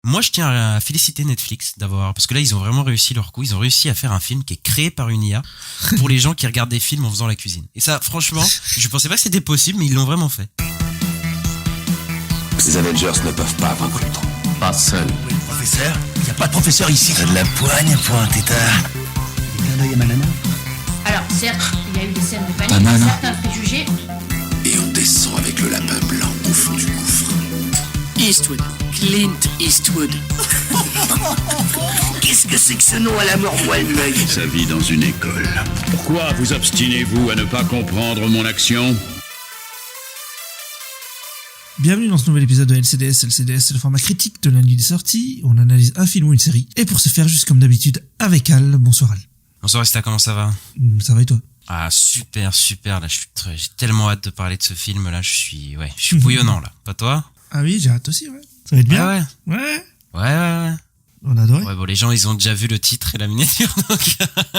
Moi, je tiens à féliciter Netflix parce que là, ils ont vraiment réussi leur coup. Ils ont réussi à faire un film qui est créé par une IA pour les gens qui regardent des films en faisant la cuisine. Et ça, franchement, je pensais pas que c'était possible, mais ils l'ont vraiment fait. Ces Avengers ne peuvent pas vaincre Ultron. Pas seul. Oui, le professeur. Il n'y a pas de professeur ici. T'as de la poigne pour un tétard. Des clins d'œil à ma nana. Alors, certes, il y a eu des scènes de panique, Banana. certains préjugés. Et on descend avec le lapin blanc au fond du gouffre. Eastwood. Clint Eastwood. Qu'est-ce que c'est que ce nom à la mort moelle l'œil? Sa vie dans une école. Pourquoi vous obstinez-vous à ne pas comprendre mon action ? Bienvenue dans ce nouvel épisode de LCDS. LCDS, c'est le format critique de la nuit des sorties. On analyse un film ou une série. Et pour ce faire, juste comme d'habitude, avec Al. Bonsoir Al. Bonsoir Rista, comment ça va ? Ça va et toi ? Ah, super. Là, j'ai tellement hâte de parler de ce film. Là, je suis bouillonnant, là. Pas toi ? Ah oui, j'ai hâte aussi, ouais. Ça va être bien. Ah Ouais. Ouais. On adore. Ouais, bon, les gens, ils ont déjà vu le titre et la miniature, donc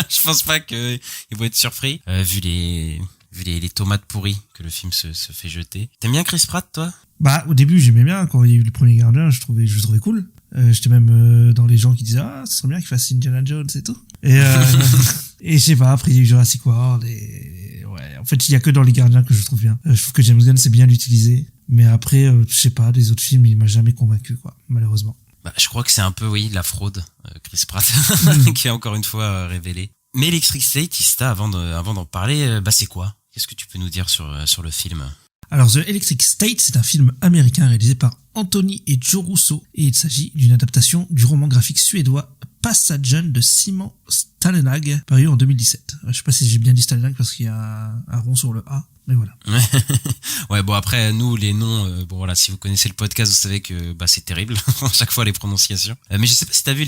je pense pas qu'ils vont être surpris. Vu les tomates pourries que le film se fait jeter. T'aimes bien Chris Pratt, toi ? Bah, au début, j'aimais bien. Quand il y a eu le premier Gardien, je le trouvais cool. J'étais même dans les gens qui disaient « Ah, ce serait bien qu'il fasse Indiana Jones et tout. » Et je sais pas, après il y a eu Jurassic World et ouais, en fait, il y a que dans les Gardiens que je trouve bien. Je trouve que James Gunn sait bien l'utiliser. Mais après, je sais pas, les autres films, il m'a jamais convaincu, quoi, malheureusement. Bah, je crois que c'est un peu, oui, la fraude, Chris Pratt, qui est encore une fois révélé. Mais Electric State, Ista, avant d'en parler, c'est quoi ? Qu'est-ce que tu peux nous dire sur le film ? Alors, The Electric State, c'est un film américain réalisé par Anthony et Joe Russo, et il s'agit d'une adaptation du roman graphique suédois Passagen de Simon Stallenhag, paru en 2017. Je sais pas si j'ai bien dit Stallenhag parce qu'il y a un rond sur le A, mais voilà. Ouais, bon, après, nous, les noms, voilà, si vous connaissez le podcast, vous savez que c'est terrible, à chaque fois les prononciations. Mais je sais pas si t'as vu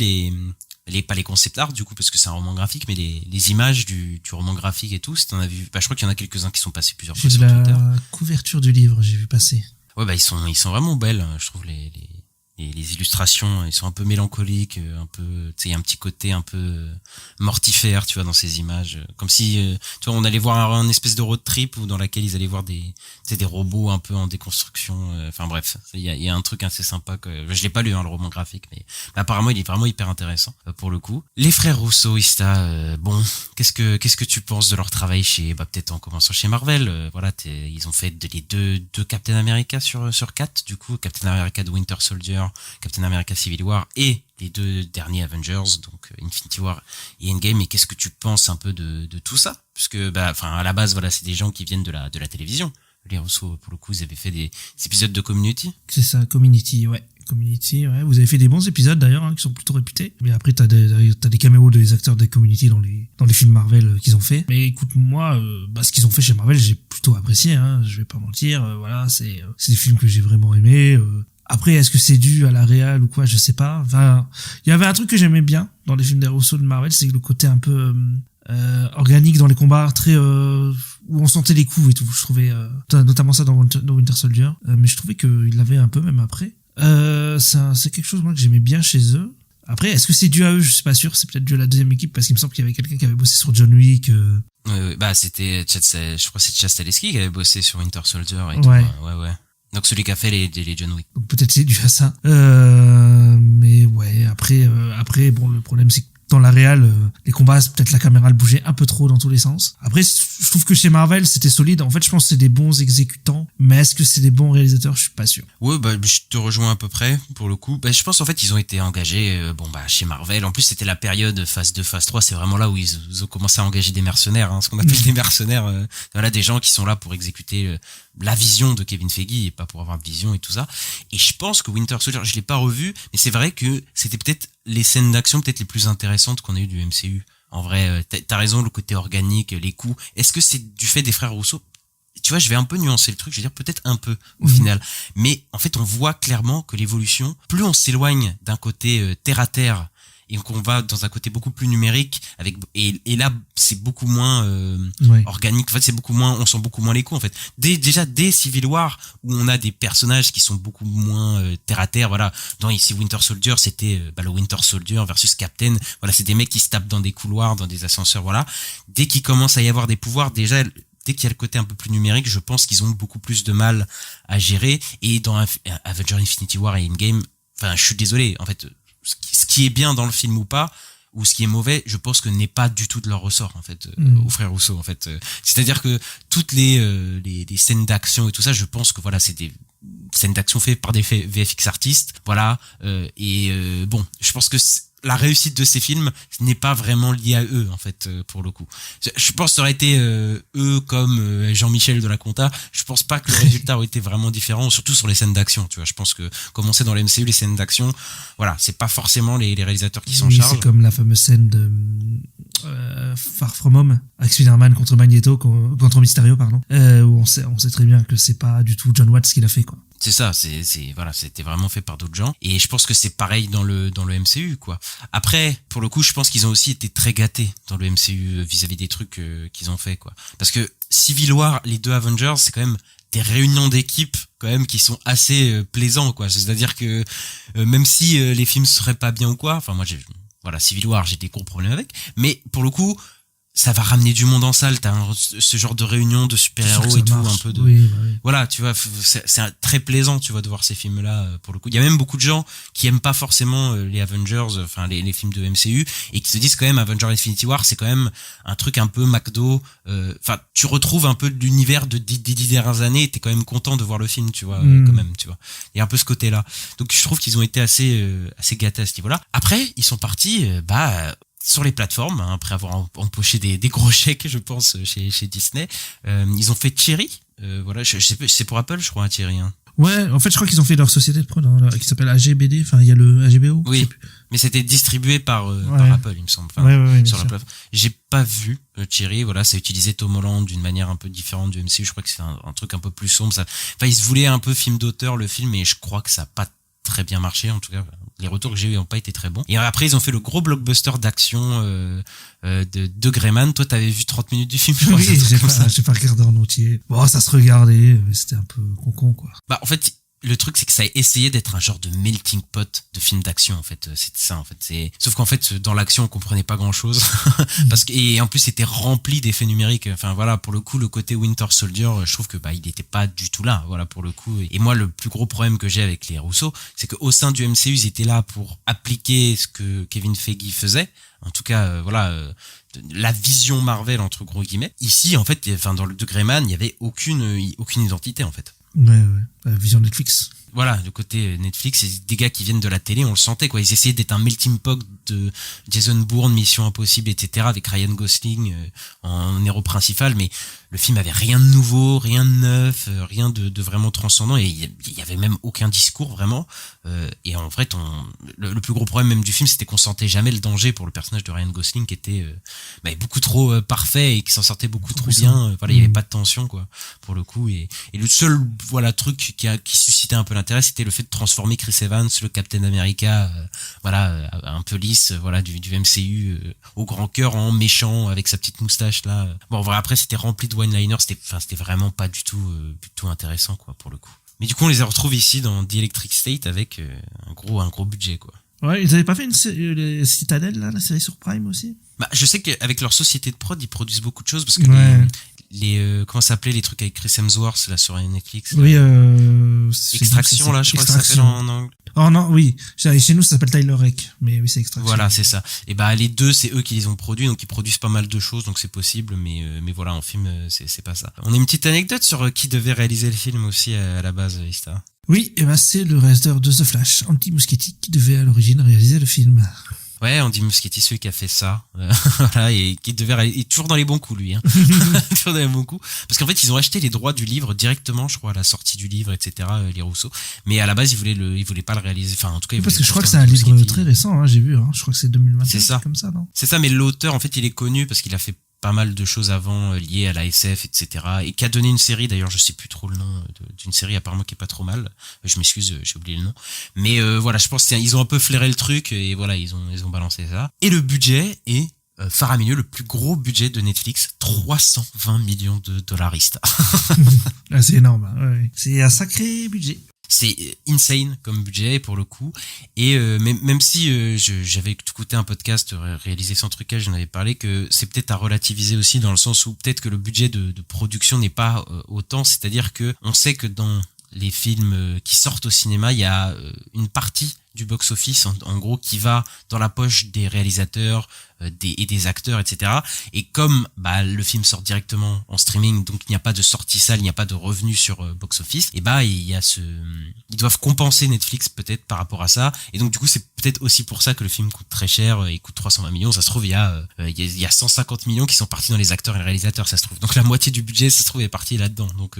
pas les concept art du coup parce que c'est un roman graphique, mais les images du roman graphique et tout, si t'en as vu, je crois qu'il y en a quelques-uns qui sont passés plusieurs fois sur Twitter. J'ai la couverture du livre, j'ai vu passer. Ouais, ils sont vraiment belles, je trouve, les illustrations, ils sont un peu mélancoliques, un peu, tu sais, il y a un petit côté un peu mortifère, tu vois, dans ces images, comme si, tu vois, on allait voir un espèce de road trip ou dans laquelle ils allaient voir des robots un peu en déconstruction, enfin bref, il y a un truc assez sympa que je l'ai pas lu, le roman graphique, mais apparemment il est vraiment hyper intéressant pour le coup. Les frères Russo, Ista, bon, qu'est-ce que tu penses de leur travail chez, peut-être en commençant chez Marvel, voilà, ils ont fait les deux Captain America sur 4, du coup, Captain America de Winter Soldier, Captain America Civil War et les deux derniers Avengers, donc Infinity War et Endgame. Et qu'est-ce que tu penses un peu de tout ça ? Puisque, à la base, voilà, c'est des gens qui viennent de la télévision. Les Russo, pour le coup, ils avaient fait des épisodes de Community. C'est ça, Community, ouais. Vous avez fait des bons épisodes d'ailleurs, qui sont plutôt réputés. Mais après, t'as des caméos des acteurs de Community dans les films Marvel qu'ils ont fait. Mais écoute, moi, ce qu'ils ont fait chez Marvel, j'ai plutôt apprécié, je vais pas mentir. Voilà, c'est des films que j'ai vraiment aimés. Après, est-ce que c'est dû à la réal ou quoi, je sais pas. Enfin, il y avait un truc que j'aimais bien dans les films des Russo de Marvel, c'est le côté un peu organique dans les combats, très où on sentait les coups et tout. Je trouvais notamment ça dans Winter Soldier, mais je trouvais qu'il l'avait un peu même après. C'est quelque chose moi que j'aimais bien chez eux. Après, est-ce que c'est dû à eux ? Je suis pas sûr. C'est peut-être dû à la deuxième équipe parce qu'il me semble qu'il y avait quelqu'un qui avait bossé sur John Wick. C'était je crois que c'est Chad Stahelski qui avait bossé sur Winter Soldier et ouais. tout. Ouais. Donc celui qui a fait les John Wick. Donc peut-être c'est dû à ça. Mais ouais, après, bon, le problème c'est que dans la réal, les combats, peut-être la caméra elle bougeait un peu trop dans tous les sens. Après, je trouve que chez Marvel, c'était solide. En fait, je pense que c'est des bons exécutants, mais est-ce que c'est des bons réalisateurs ? Je suis pas sûr. Ouais, je te rejoins à peu près, pour le coup. Je pense, en fait, ils ont été engagés, chez Marvel. En plus, c'était la période phase 2, phase 3. C'est vraiment là où ils ont commencé à engager des mercenaires, ce qu'on appelle des mercenaires. Voilà, des gens qui sont là pour exécuter la vision de Kevin Feige et pas pour avoir une vision et tout ça. Et je pense que Winter Soldier, je l'ai pas revu, mais c'est vrai que c'était peut-être les scènes d'action peut-être les plus intéressantes qu'on a eu du MCU. En vrai, t'as raison, le côté organique, les coups. Est-ce que c'est du fait des frères Russo ? Tu vois, je vais un peu nuancer le truc, je vais dire peut-être un peu au final. Mais en fait, on voit clairement que l'évolution, plus on s'éloigne d'un côté terre à terre et qu'on va dans un côté beaucoup plus numérique et là c'est beaucoup moins organique, en fait c'est beaucoup moins, on sent beaucoup moins les coups en fait. Déjà dès Civil War où on a des personnages qui sont beaucoup moins terre à terre, voilà, dans ici Winter Soldier c'était le Winter Soldier versus Captain, voilà, c'est des mecs qui se tapent dans des couloirs, dans des ascenseurs, voilà. Dès qu'il commence à y avoir des pouvoirs, déjà dès qu'il y a le côté un peu plus numérique, je pense qu'ils ont beaucoup plus de mal à gérer. Et dans Avengers Infinity War et Endgame, enfin, je suis désolé, en fait, ce qui est bien dans le film ou pas, ou ce qui est mauvais, je pense que n'est pas du tout de leur ressort, en fait, aux frères Rousseau, en fait. C'est-à-dire que toutes les scènes d'action et tout ça, je pense que voilà, c'est des scènes d'action faites par des VFX artistes, voilà, bon, je pense que la réussite de ces films n'est pas vraiment liée à eux, en fait, pour le coup. Je pense que ça aurait été eux comme Jean-Michel de la Conta, je pense pas que le résultat aurait été vraiment différent, surtout sur les scènes d'action, tu vois. Je pense que, comme on sait dans le MCU, les scènes d'action, voilà, c'est pas forcément les réalisateurs qui s'en chargent. C'est comme la fameuse scène de Far From Home avec Spider-Man contre Magneto, contre Mysterio, pardon, où on sait très bien que c'est pas du tout John Watts qui l'a fait, quoi. C'est ça, voilà, c'était vraiment fait par d'autres gens. Et je pense que c'est pareil dans le MCU, quoi. Après, pour le coup, je pense qu'ils ont aussi été très gâtés dans le MCU vis-à-vis des trucs qu'ils ont fait, quoi. Parce que Civil War, les deux Avengers, c'est quand même des réunions d'équipe quand même qui sont assez plaisants, quoi. C'est-à-dire que même si les films seraient pas bien ou quoi, enfin moi voilà, Civil War, j'ai des gros problèmes avec, mais pour le coup, ça va ramener du monde en salle, t'as ce genre de réunion de super-héros et tout, un peu de... Oui. Voilà, tu vois, c'est très plaisant, tu vois, de voir ces films-là, pour le coup. Il y a même beaucoup de gens qui aiment pas forcément les Avengers, enfin, les films de MCU, et qui se disent quand même Avengers Infinity War, c'est quand même un truc un peu McDo, enfin, tu retrouves un peu de l'univers des 10 dernières années, et t'es quand même content de voir le film, tu vois, quand même, tu vois. Il y a un peu ce côté-là. Donc, je trouve qu'ils ont été assez gâtés à ce niveau-là. Après, ils sont partis, sur les plateformes, hein, après avoir empoché des gros chèques, je pense, chez Disney. Ils ont fait Cherry, voilà, je sais pas, c'est pour Apple, je crois, Cherry. Hein. Ouais, en fait, je crois qu'ils ont fait leur société de prod, hein, qui s'appelle AGBD, enfin, il y a le AGBO. Oui, mais c'était distribué par Apple, il me semble. Enfin, ouais, sur la plateforme. J'ai pas vu Cherry, voilà, ça utilisait Tom Holland d'une manière un peu différente du MCU, je crois que c'est un truc un peu plus sombre. Enfin, ils se voulaient un peu film d'auteur, le film, et je crois que ça a pas très bien marché, en tout cas. Les retours que j'ai eu n'ont pas été très bons. Et après, ils ont fait le gros blockbuster d'action de Greyman. Toi, t'avais vu 30 minutes du film, je crois. Oui, j'ai pas regardé en entier. Bon, ça se regardait, mais c'était un peu con, quoi. Bah, en fait, le truc, c'est que ça a essayé d'être un genre de melting pot de film d'action, en fait. C'était ça, en fait. Sauf qu'en fait, dans l'action, on comprenait pas grand chose. Et en plus, c'était rempli d'effets numériques. Enfin, voilà, pour le coup, le côté Winter Soldier, je trouve que, il était pas du tout là, voilà, pour le coup. Et moi, le plus gros problème que j'ai avec les Rousseau, c'est qu'au sein du MCU, ils étaient là pour appliquer ce que Kevin Feige faisait. En tout cas, la vision Marvel, entre gros guillemets. Ici, en fait, dans le de Greyman, il y avait aucune identité, en fait. Ouais. Vision Netflix. Voilà, le côté Netflix, c'est des gars qui viennent de la télé, on le sentait, quoi. Ils essayaient d'être un melting pot de Jason Bourne, Mission Impossible, etc., avec Ryan Gosling en héros principal, mais le film avait rien de nouveau, rien de neuf, rien de vraiment transcendant, et il y avait même aucun discours, vraiment. Et en fait, le plus gros problème même du film, c'était qu'on sentait jamais le danger pour le personnage de Ryan Gosling, qui était beaucoup trop parfait et qui s'en sortait beaucoup trop bien. Voilà, il y avait pas de tension, quoi, pour le coup. Et le seul truc qui suscitait un peu l'intérêt, c'était le fait de transformer Chris Evans, le Captain America, un peu lisse, voilà, du MCU, au grand cœur, en méchant, avec sa petite moustache là. Bon, voilà, après c'était rempli de one-liners, c'était vraiment pas du tout intéressant, quoi, pour le coup. Mais du coup, on les retrouve ici dans The Electric State avec un gros budget, quoi. Ouais, ils avaient pas fait une série, Citadel, là, la série sur Prime aussi? Je sais qu'avec leur société de prod, ils produisent beaucoup de choses, parce que les comment ça s'appelait, les trucs avec Chris Hemsworth là sur Netflix là. Oui, Extraction là, je crois que ça s'appelle en anglais. Oh non, oui, chez nous ça s'appelle Tyler Rake, mais oui, c'est Extraction. Voilà, c'est ça. Et les deux, c'est eux qui les ont produits, donc ils produisent pas mal de choses, donc c'est possible, mais voilà, en film c'est pas ça. On a une petite anecdote sur qui devait réaliser le film aussi à la base, Ista. Oui, c'est le réalisateur de The Flash, Andy Muschietti, qui devait à l'origine réaliser le film. Ouais, Andy Muschietti, celui qui a fait ça, voilà, et qui devait il est toujours dans les bons coups, lui, hein. Toujours dans les bons coups. Parce qu'en fait, ils ont acheté les droits du livre directement, je crois, à la sortie du livre, etc., les Rousseau. Mais à la base, ils voulaient pas le réaliser. Enfin, en tout cas, parce que je crois que c'est un livre très récent, hein, j'ai vu, hein. Je crois que c'est 2021. C'est ça. Comme ça, non? C'est ça, mais l'auteur, en fait, il est connu parce qu'il a fait pas mal de choses avant liées à la SF, etc. Et qui a donné une série, d'ailleurs, je sais plus trop le nom d'une série apparemment qui est pas trop mal. Je m'excuse, j'ai oublié le nom. Mais voilà, je pense qu'ils ont un peu flairé le truc et voilà, ils ont balancé ça. Et le budget est faramineux, le plus gros budget de Netflix, 320 millions de dollars. C'est énorme, ouais. C'est un sacré budget. C'est insane comme budget pour le coup, et même si j'avais écouté un podcast réalisé sans trucage, j'en avais parlé, que c'est peut-être à relativiser aussi, dans le sens où peut-être que le budget de production n'est pas autant, c'est-à-dire que on sait que dans les films qui sortent au cinéma, il y a une partie du box-office, en gros, qui va dans la poche des réalisateurs et des acteurs, etc. Et comme le film sort directement en streaming, donc il n'y a pas de sortie salle, il n'y a pas de revenus sur box-office, et il y a ils doivent compenser Netflix peut-être par rapport à ça. Et donc du coup, c'est peut-être aussi pour ça que le film coûte très cher, il coûte 320 millions. Ça se trouve, il y a 150 millions qui sont partis dans les acteurs et les réalisateurs, ça se trouve. Donc la moitié du budget, ça se trouve, est parti là-dedans. Donc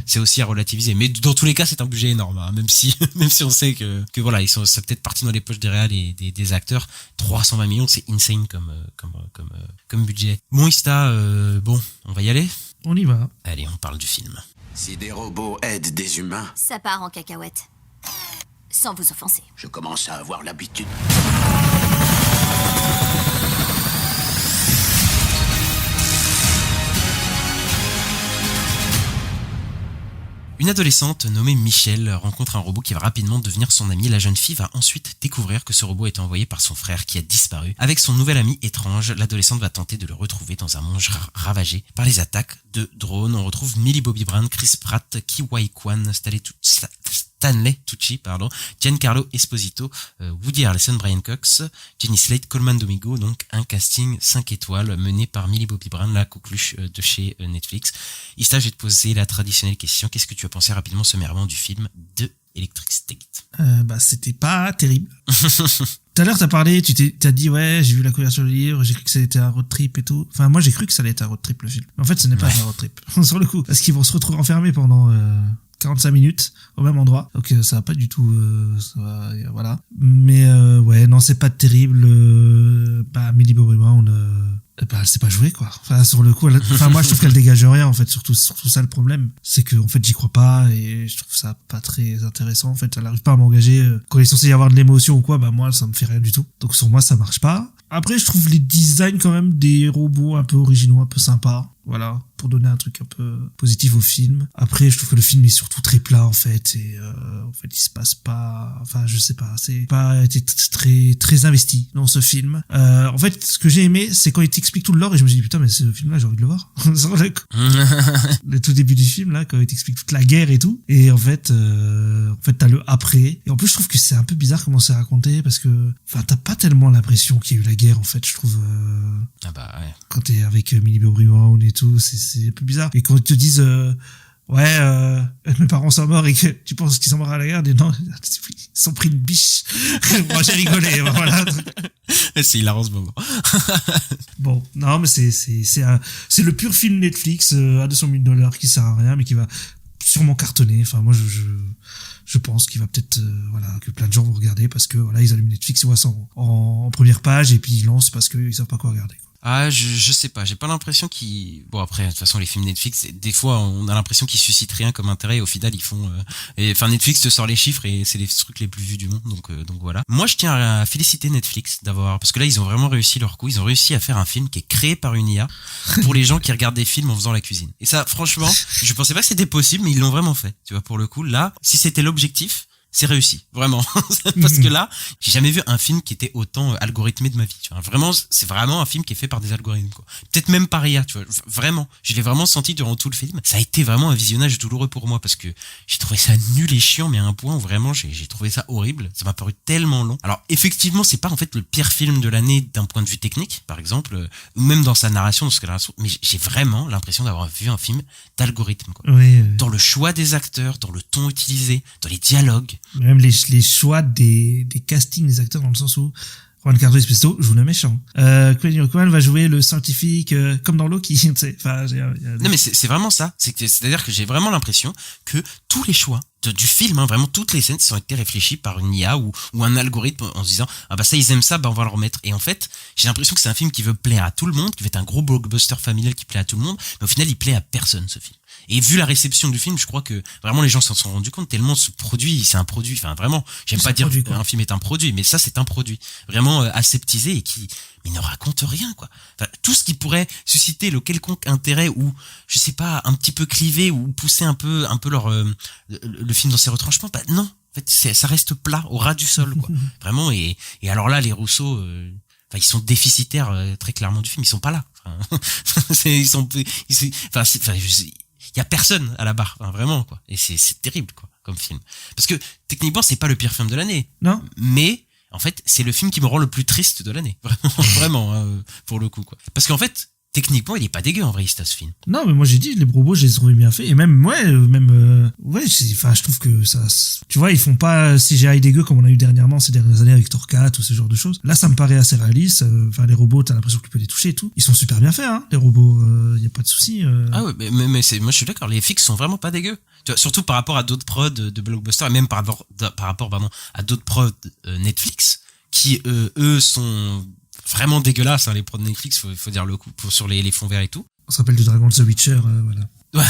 c'est aussi à relativiser. Mais dans tous les cas, c'est un budget énorme, hein, même si on sait que voilà, c'est peut-être parti dans les poches des réals et des acteurs. 320 millions, c'est insane comme budget. Bon, Ista, on va y aller? On y va. Allez, on parle du film. Si des robots aident des humains, Ça part en cacahuète. Sans vous offenser. je commence à avoir l'habitude. Une adolescente nommée Michelle rencontre un robot qui va rapidement devenir son ami. La jeune fille va ensuite découvrir que ce robot est envoyé par son frère qui a disparu. Avec son nouvel ami étrange, l'adolescente va tenter de le retrouver dans un monde ravagé par les attaques de drones. On retrouve Millie Bobby Brown, Chris Pratt, Ki Wai Kwan, Stanley Tucci, Giancarlo Esposito, Woody Harrelson, Brian Cox, Jenny Slate, Colman Domingo, donc un casting 5 étoiles mené par Millie Bobby Brown, la coqueluche de chez Netflix. Ista, je vais te poser la traditionnelle question. Qu'est-ce que tu as pensé rapidement sommairement du film de Electric State? C'était pas terrible. Tout à l'heure, t'as parlé, t'as dit, ouais, j'ai vu la couverture du livre, j'ai cru que ça allait être un road trip et tout. Enfin, moi, j'ai cru que ça allait être un road trip, le film. Mais en fait, ce n'est pas un road trip. Sur le coup. Parce qu'ils vont se retrouver enfermés pendant 45 minutes au même endroit. Donc, ça va pas du tout, voilà. Mais, non, c'est pas terrible. Millie Bobby Brown, elle sait pas jouer, quoi. Enfin, sur le coup, moi, je trouve qu'elle dégage rien, en fait. Surtout ça, le problème. C'est que, en fait, j'y crois pas et je trouve ça pas très intéressant. En fait, elle arrive pas à m'engager. Quand il est censé y avoir de l'émotion ou quoi, moi, ça me fait rien du tout. Donc, sur moi, ça marche pas. Après, je trouve les designs, quand même, des robots un peu originaux, un peu sympas. Voilà. Pour donner un truc un peu positif au film. Après, je trouve que le film est surtout très plat, en fait. Et, en fait, il se passe pas, enfin, je sais pas. C'est pas été très, très investi dans ce film. En fait, ce que j'ai aimé, c'est quand il t'explique tout le lore et je me suis dit, putain, mais ce film-là, j'ai envie de le voir. Le tout début du film, là, quand il t'explique toute la guerre et tout. Et en fait, t'as le après. Et en plus, je trouve que c'est un peu bizarre comment c'est raconté parce que, enfin, t'as pas tellement l'impression qu'il y a eu la guerre, en fait, je trouve. Ouais. Quand t'es avec Millie Bobby Brown et tout, c'est un peu bizarre. Et quand ils te disent, mes parents sont morts et que tu penses qu'ils sont morts à la guerre, non, ils sont pris une biche. Moi, j'ai rigolé, voilà. C'est hilarant ce moment. Bon, non, mais c'est le pur film Netflix à $200 000 qui sert à rien, mais qui va sûrement cartonner. Enfin, moi, je pense qu'il va peut-être, que plein de gens vont regarder parce que, voilà, ils allument Netflix, ils voient ça en première page et puis ils lancent parce qu'ils savent pas quoi regarder, quoi. Ah, je sais pas, j'ai pas l'impression bon, après, de toute façon, les films Netflix, des fois, on a l'impression qu'ils suscitent rien comme intérêt, et au final, ils font, Netflix te sort les chiffres, et c'est les trucs les plus vus du monde, donc voilà. Moi, je tiens à féliciter Netflix parce que là, ils ont vraiment réussi leur coup, ils ont réussi à faire un film qui est créé par une IA, pour les gens qui regardent des films en faisant la cuisine. Et ça, franchement, je pensais pas que c'était possible, mais ils l'ont vraiment fait. Tu vois, pour le coup, là, si c'était l'objectif, c'est réussi, vraiment. Parce que là, j'ai jamais vu un film qui était autant algorithmé de ma vie, tu vois. Vraiment, c'est vraiment un film qui est fait par des algorithmes, quoi. Peut-être même par IA, tu vois. Vraiment. Je l'ai vraiment senti durant tout le film. Ça a été vraiment un visionnage douloureux pour moi parce que j'ai trouvé ça nul et chiant, mais à un point où vraiment j'ai trouvé ça horrible. Ça m'a paru tellement long. Alors, effectivement, c'est pas en fait le pire film de l'année d'un point de vue technique, par exemple, ou même dans sa narration, mais j'ai vraiment l'impression d'avoir vu un film d'algorithme, quoi. Oui. Dans le choix des acteurs, dans le ton utilisé, dans les dialogues. Même les choix des castings des acteurs dans le sens où Giancarlo Esposito joue le méchant. Quentin Cohen va jouer le scientifique, comme dans Loki, tu sais. Enfin, non, mais c'est vraiment ça. C'est-à-dire que j'ai vraiment l'impression que tous les choix du film, vraiment toutes les scènes ont été réfléchies par une IA ou un algorithme en se disant, ça, ils aiment ça, on va le remettre. Et en fait, j'ai l'impression que c'est un film qui veut plaire à tout le monde, qui veut être un gros blockbuster familial qui plaît à tout le monde, mais au final, il plaît à personne, ce film. Et vu la réception du film, je crois que vraiment les gens s'en sont rendus compte tellement ce produit, c'est un produit, enfin vraiment, j'aime pas dire qu'un film est un produit, mais ça c'est un produit vraiment aseptisé et qui ne raconte rien, quoi. Enfin, tout ce qui pourrait susciter le quelconque intérêt ou je sais pas, un petit peu cliver ou pousser un peu le film dans ses retranchements, non. En fait, ça reste plat au ras du sol, quoi. Vraiment et alors là les Rousseau ils sont déficitaires très clairement du film, ils sont pas là. il y a personne à la barre, enfin, vraiment quoi. Et c'est terrible quoi comme film. Parce que techniquement c'est pas le pire film de l'année. Non. Mais en fait c'est le film qui me rend le plus triste de l'année. Vraiment hein, pour le coup quoi. Parce qu'en fait techniquement il est pas dégueu en vrai ce film. Non, mais moi j'ai dit les robots, je les ai trouvés bien faits et même enfin je trouve que ça, tu vois, ils font pas CGI dégueu comme on a eu dernièrement ces dernières années avec Thor 4 ou ce genre de choses. Là ça me paraît assez réaliste. Enfin les robots, t'as l'impression que tu peux les toucher et tout. Ils sont super bien faits hein, les robots. Y a pas de souci. Ah ouais, mais c'est, moi je suis d'accord, les FX sont vraiment pas dégueux. Tu vois, surtout par rapport à d'autres prods de blockbuster et même par rapport à d'autres prods Netflix qui eux sont vraiment dégueulasses hein, les prods de Netflix, faut dire le coup sur les fonds verts et tout. On se rappelle du Dragon de The Witcher, voilà. Ouais,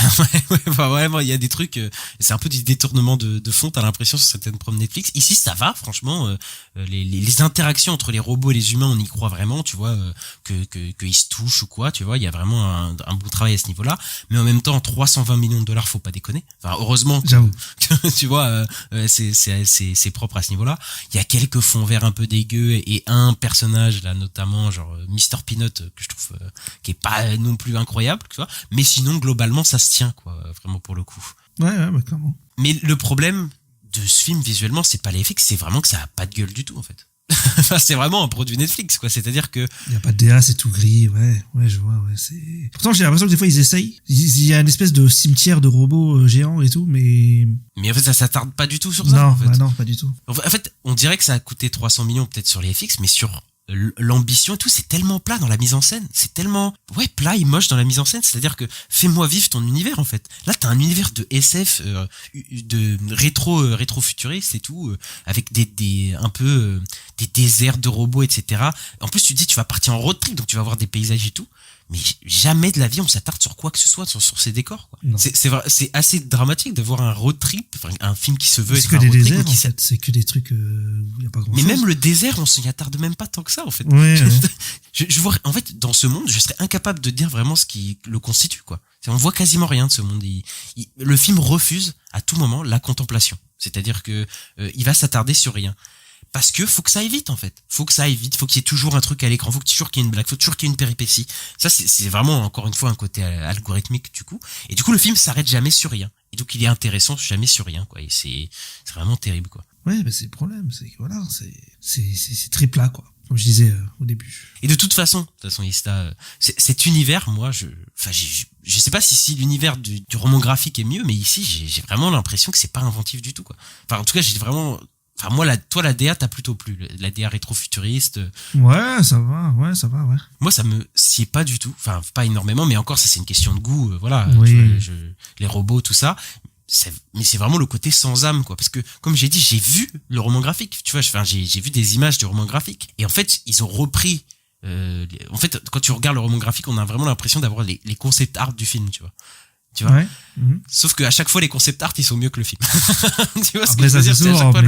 enfin, vraiment, il y a des trucs, c'est un peu du détournement de fond, t'as l'impression sur certaines prods Netflix. Ici, ça va, franchement, les interactions entre les robots et les humains, on y croit vraiment, tu vois, qu'ils se touchent ou quoi, tu vois, il y a vraiment un bon travail à ce niveau-là. Mais en même temps, 320 millions de dollars, faut pas déconner. Enfin, heureusement que tu vois, c'est propre à ce niveau-là. Il y a quelques fonds verts un peu dégueux et un personnage, là, notamment, genre, Mr. Peanut, que je trouve, qui est pas non plus incroyable, tu vois. Mais sinon, globalement, ça se tient quoi, vraiment pour le coup. Ouais, bah clairement. Mais le problème de ce film visuellement, c'est pas les FX, c'est vraiment que ça a pas de gueule du tout en fait. Enfin, c'est vraiment un produit Netflix quoi, c'est-à-dire que il y a pas de DA, c'est tout gris, ouais, je vois, ouais, c'est. Pourtant, j'ai l'impression que des fois ils essayent. Il y a une espèce de cimetière de robots géants et tout, mais en fait ça s'attarde pas du tout sur ça. Non, en fait. bah non, pas du tout. En fait, on dirait que ça a coûté 300 millions peut-être sur les FX, mais sur l'ambition et tout, c'est tellement plat dans la mise en scène, c'est tellement plat et moche dans la mise en scène, c'est-à-dire que fais-moi vivre ton univers en fait. Là t'as un univers de SF de rétro-futuriste et tout, avec des un peu des déserts de robots, etc. En plus tu te dis tu vas partir en road trip, donc tu vas voir des paysages et tout, mais jamais de la vie on s'attarde sur quoi que ce soit, sur ces décors quoi. C'est assez dramatique de voir un road trip, enfin, un film qui se veut c'est être que un des road trip, déserts qui en fait, c'est que des trucs où y a pas grand chose. mais même le désert on s'y attarde même pas tant que ça en fait. Ouais. Je vois en fait dans ce monde je serais incapable de dire vraiment ce qui le constitue quoi. On voit quasiment rien de ce monde. Le film refuse à tout moment la contemplation, c'est-à-dire que il va s'attarder sur rien. Parce que faut que ça aille vite en fait. Faut que ça aille vite, faut qu'il y ait toujours un truc à l'écran, faut toujours qu'il y ait une blague, faut toujours qu'il y ait une péripétie. Ça c'est vraiment encore une fois un côté algorithmique du coup. Et du coup le film s'arrête jamais sur rien. Et donc il est intéressant jamais sur rien quoi. Et c'est vraiment terrible quoi. Ouais, bah c'est le problème, c'est que voilà, c'est très plat quoi. Comme je disais au début. Et de toute façon Ista, cet univers, moi je sais pas si l'univers du roman graphique est mieux, mais ici j'ai vraiment l'impression que c'est pas inventif du tout quoi. Enfin en tout cas j'ai vraiment. Enfin, moi, la DA t'as plutôt plu. La DA rétro-futuriste. Ouais, ça va, ouais. Moi, ça me sied pas du tout. Enfin, pas énormément, mais encore, ça, c'est une question de goût. Voilà. Oui. Tu vois, les robots, tout ça. Mais c'est vraiment le côté sans âme, quoi. Parce que, comme j'ai dit, j'ai vu le roman graphique. Tu vois, j'ai vu des images du roman graphique. Et en fait, ils ont repris, en fait, quand tu regardes le roman graphique, on a vraiment l'impression d'avoir les concept art du film, tu vois. Ouais. Sauf qu'à chaque fois les concept art ils sont mieux que le film. Tu vois ce après, que je veux dire, c'est à chaque fois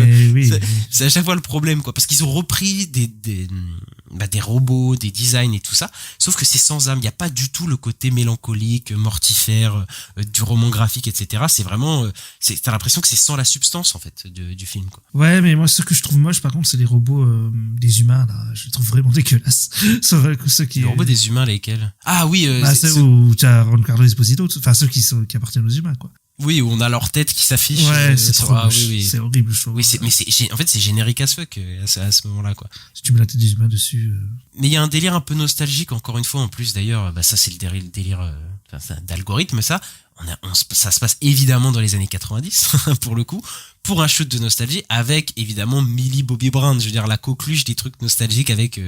c'est à chaque fois le problème quoi, parce qu'ils ont repris des robots, des designs et tout ça, sauf que c'est sans âme, il y a pas du tout le côté mélancolique, mortifère du roman graphique, etc. C'est vraiment t'as l'impression que c'est sans la substance en fait du film quoi. Ouais, mais moi ce que je trouve moche par contre c'est les robots des humains là, je les trouve vraiment dégueulasses. Ceux qui les robots des humains lesquels? Ah oui, ceux où tu as Giancarlo Esposito, enfin ceux qui appartiennent aux humains quoi. Oui, où on a leur tête qui s'affiche. Ouais, c'est trop moche. Oui. C'est horrible, je trouve. Oui, en fait, c'est générique as fuck à ce moment-là, quoi. Si tu mets la tête des humains dessus. Mais il y a un délire un peu nostalgique, encore une fois, en plus, d'ailleurs. Ça, c'est le délire d'algorithme, ça. Ça se passe évidemment dans les années 90, pour le coup. Pour un shoot de nostalgie, avec évidemment Millie Bobby Brown, je veux dire la coqueluche des trucs nostalgiques avec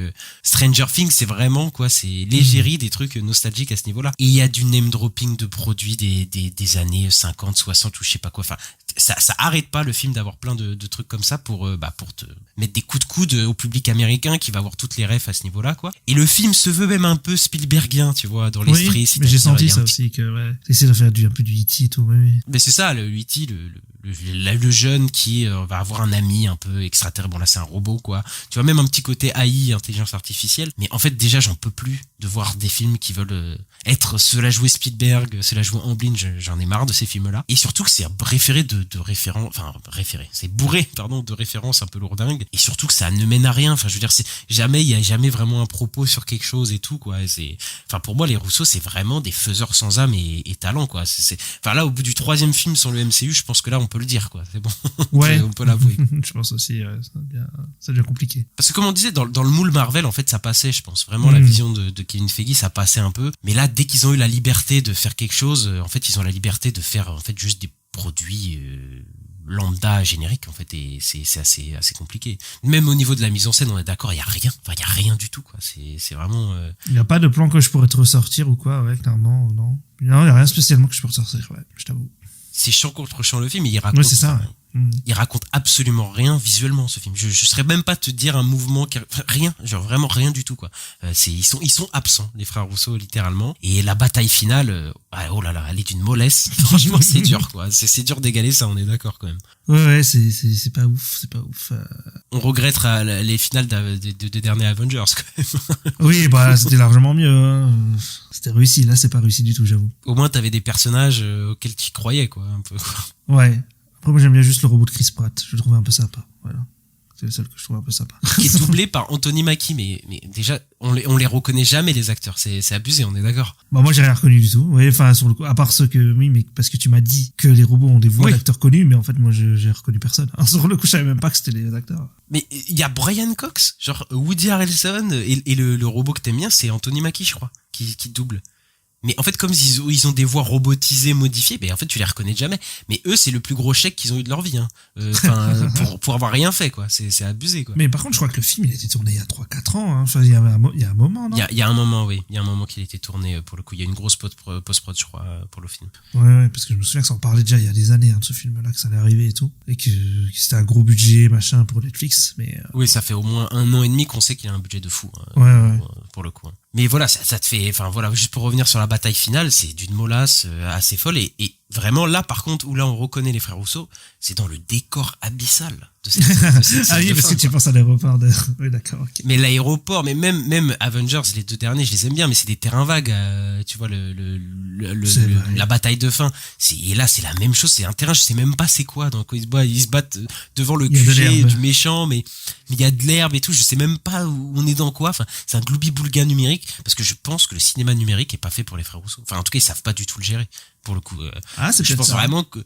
Stranger Things, c'est vraiment quoi, c'est l'égérie des trucs nostalgiques à ce niveau-là. Et il y a du name dropping de produits des années 50, 60 ou je sais pas quoi. Enfin, ça arrête pas le film d'avoir plein de trucs comme ça pour te mettre des coups de coude au public américain qui va avoir toutes les refs à ce niveau-là quoi. Et le film se veut même un peu Spielbergien, tu vois, dans l'esprit. Oui, mais j'ai senti ça aussi que ouais, essayer de faire un peu du E.T. et tout. Oui. Mais c'est ça, le E.T., le le jeune qui va avoir un ami un peu extraterrestre. Bon là c'est un robot quoi. Tu vois, même un petit côté AI, intelligence artificielle. Mais en fait déjà j'en peux plus de voir des films qui veulent être cela jouer Spielberg, cela jouer Amblin. J'en ai marre de ces films là. Et surtout que c'est référé de références, enfin référé, c'est bourré pardon de références un peu lourdingues. Et surtout que ça ne mène à rien. Enfin je veux dire il y a jamais vraiment un propos sur quelque chose et tout quoi. Enfin pour moi les Russo c'est vraiment des faiseurs sans âme et talent quoi. Enfin là au bout du 3e film sur le MCU, je pense que là on peut le dire quoi, c'est bon. Ouais. On peut l'avouer. Je pense aussi, ça devient compliqué. Parce que comme on disait dans le moule Marvel en fait ça passait, je pense vraiment la vision de Kevin Feige ça passait un peu. Mais là dès qu'ils ont eu la liberté de faire quelque chose, en fait ils ont la liberté de faire en fait juste des produits lambda génériques en fait, et c'est assez compliqué. Même au niveau de la mise en scène on est d'accord, il y a rien du tout quoi. C'est vraiment il y a pas de plan que je pourrais te ressortir ou quoi, ouais, clairement non, il y a rien spécialement que je peux ressortir, ouais, je t'avoue. C'est champ contre champ le film, il raconte. Ouais, c'est ça. Il raconte absolument rien visuellement ce film. Je saurais même pas te dire un mouvement rien, genre vraiment rien du tout quoi. Ils sont absents les frères Russo littéralement. Et la bataille finale, oh là là, elle est d'une mollesse. Franchement c'est dur quoi. C'est dur d'égaler ça, on est d'accord quand même. Ouais, c'est pas ouf, On regrettera les finales des derniers Avengers quand même. Oui, bah c'était largement mieux. Hein. C'était réussi, là c'est pas réussi du tout, j'avoue. Au moins t'avais des personnages auxquels tu croyais quoi, un peu. Ouais. Après moi j'aime bien juste le robot de Chris Pratt, je le trouvais un peu sympa, voilà. C'est le seul que je trouve un peu sympa. Qui est doublé par Anthony Mackie, mais déjà on les reconnaît jamais les acteurs, c'est abusé, on est d'accord. Bah moi j'ai rien reconnu du tout. Oui, enfin sur le coup, à part ceux que oui, mais parce que tu m'as dit que les robots ont des voix d'acteurs connus, mais en fait moi j'ai reconnu personne. Alors, sur le coup je savais même pas que c'était les acteurs. Mais il y a Brian Cox, genre Woody Harrelson et le robot que t'aimes bien, c'est Anthony Mackie je crois, qui double. Mais en fait, comme ils ont des voix robotisées, modifiées, ben en fait, tu les reconnais jamais. Mais eux, c'est le plus gros chèque qu'ils ont eu de leur vie, hein. Pour avoir rien fait, quoi. C'est abusé, quoi. Mais par contre, je crois que le film, il a été tourné il y a 3-4 ans, hein. Enfin, il y a un moment, non? Il y a un moment, oui. Il y a un moment qu'il a été tourné, pour le coup. Il y a une grosse post-prod, je crois, pour le film. Ouais, parce que je me souviens que ça en parlait déjà il y a des années, hein, de ce film-là, que ça allait arriver et tout. Et que c'était un gros budget, machin, pour Netflix, mais Oui, ça fait au moins 1 an et demi qu'on sait qu'il a un budget de fou, hein, ouais. pour le coup. Mais voilà, ça te fait, enfin voilà, juste pour revenir sur la bataille finale, c'est d'une mollasse assez folle et vraiment là par contre où là on reconnaît les frères Russo, c'est dans le décor abyssal de cette ah oui, parce que tu penses à l'aéroport de... Oui, d'accord, ok. Mais l'aéroport, mais même Avengers, les 2 derniers, je les aime bien, mais c'est des terrains vagues, tu vois, la bataille de fin. Et là, c'est la même chose, c'est un terrain, je sais même pas c'est quoi, donc ils se battent devant le QG du méchant, mais il y a de l'herbe et tout, je sais même pas où on est dans quoi, enfin, c'est un gloubi-boulga numérique, parce que je pense que le cinéma numérique est pas fait pour les frères Russo. Enfin, en tout cas, ils savent pas du tout le gérer, pour le coup. Je pense vraiment que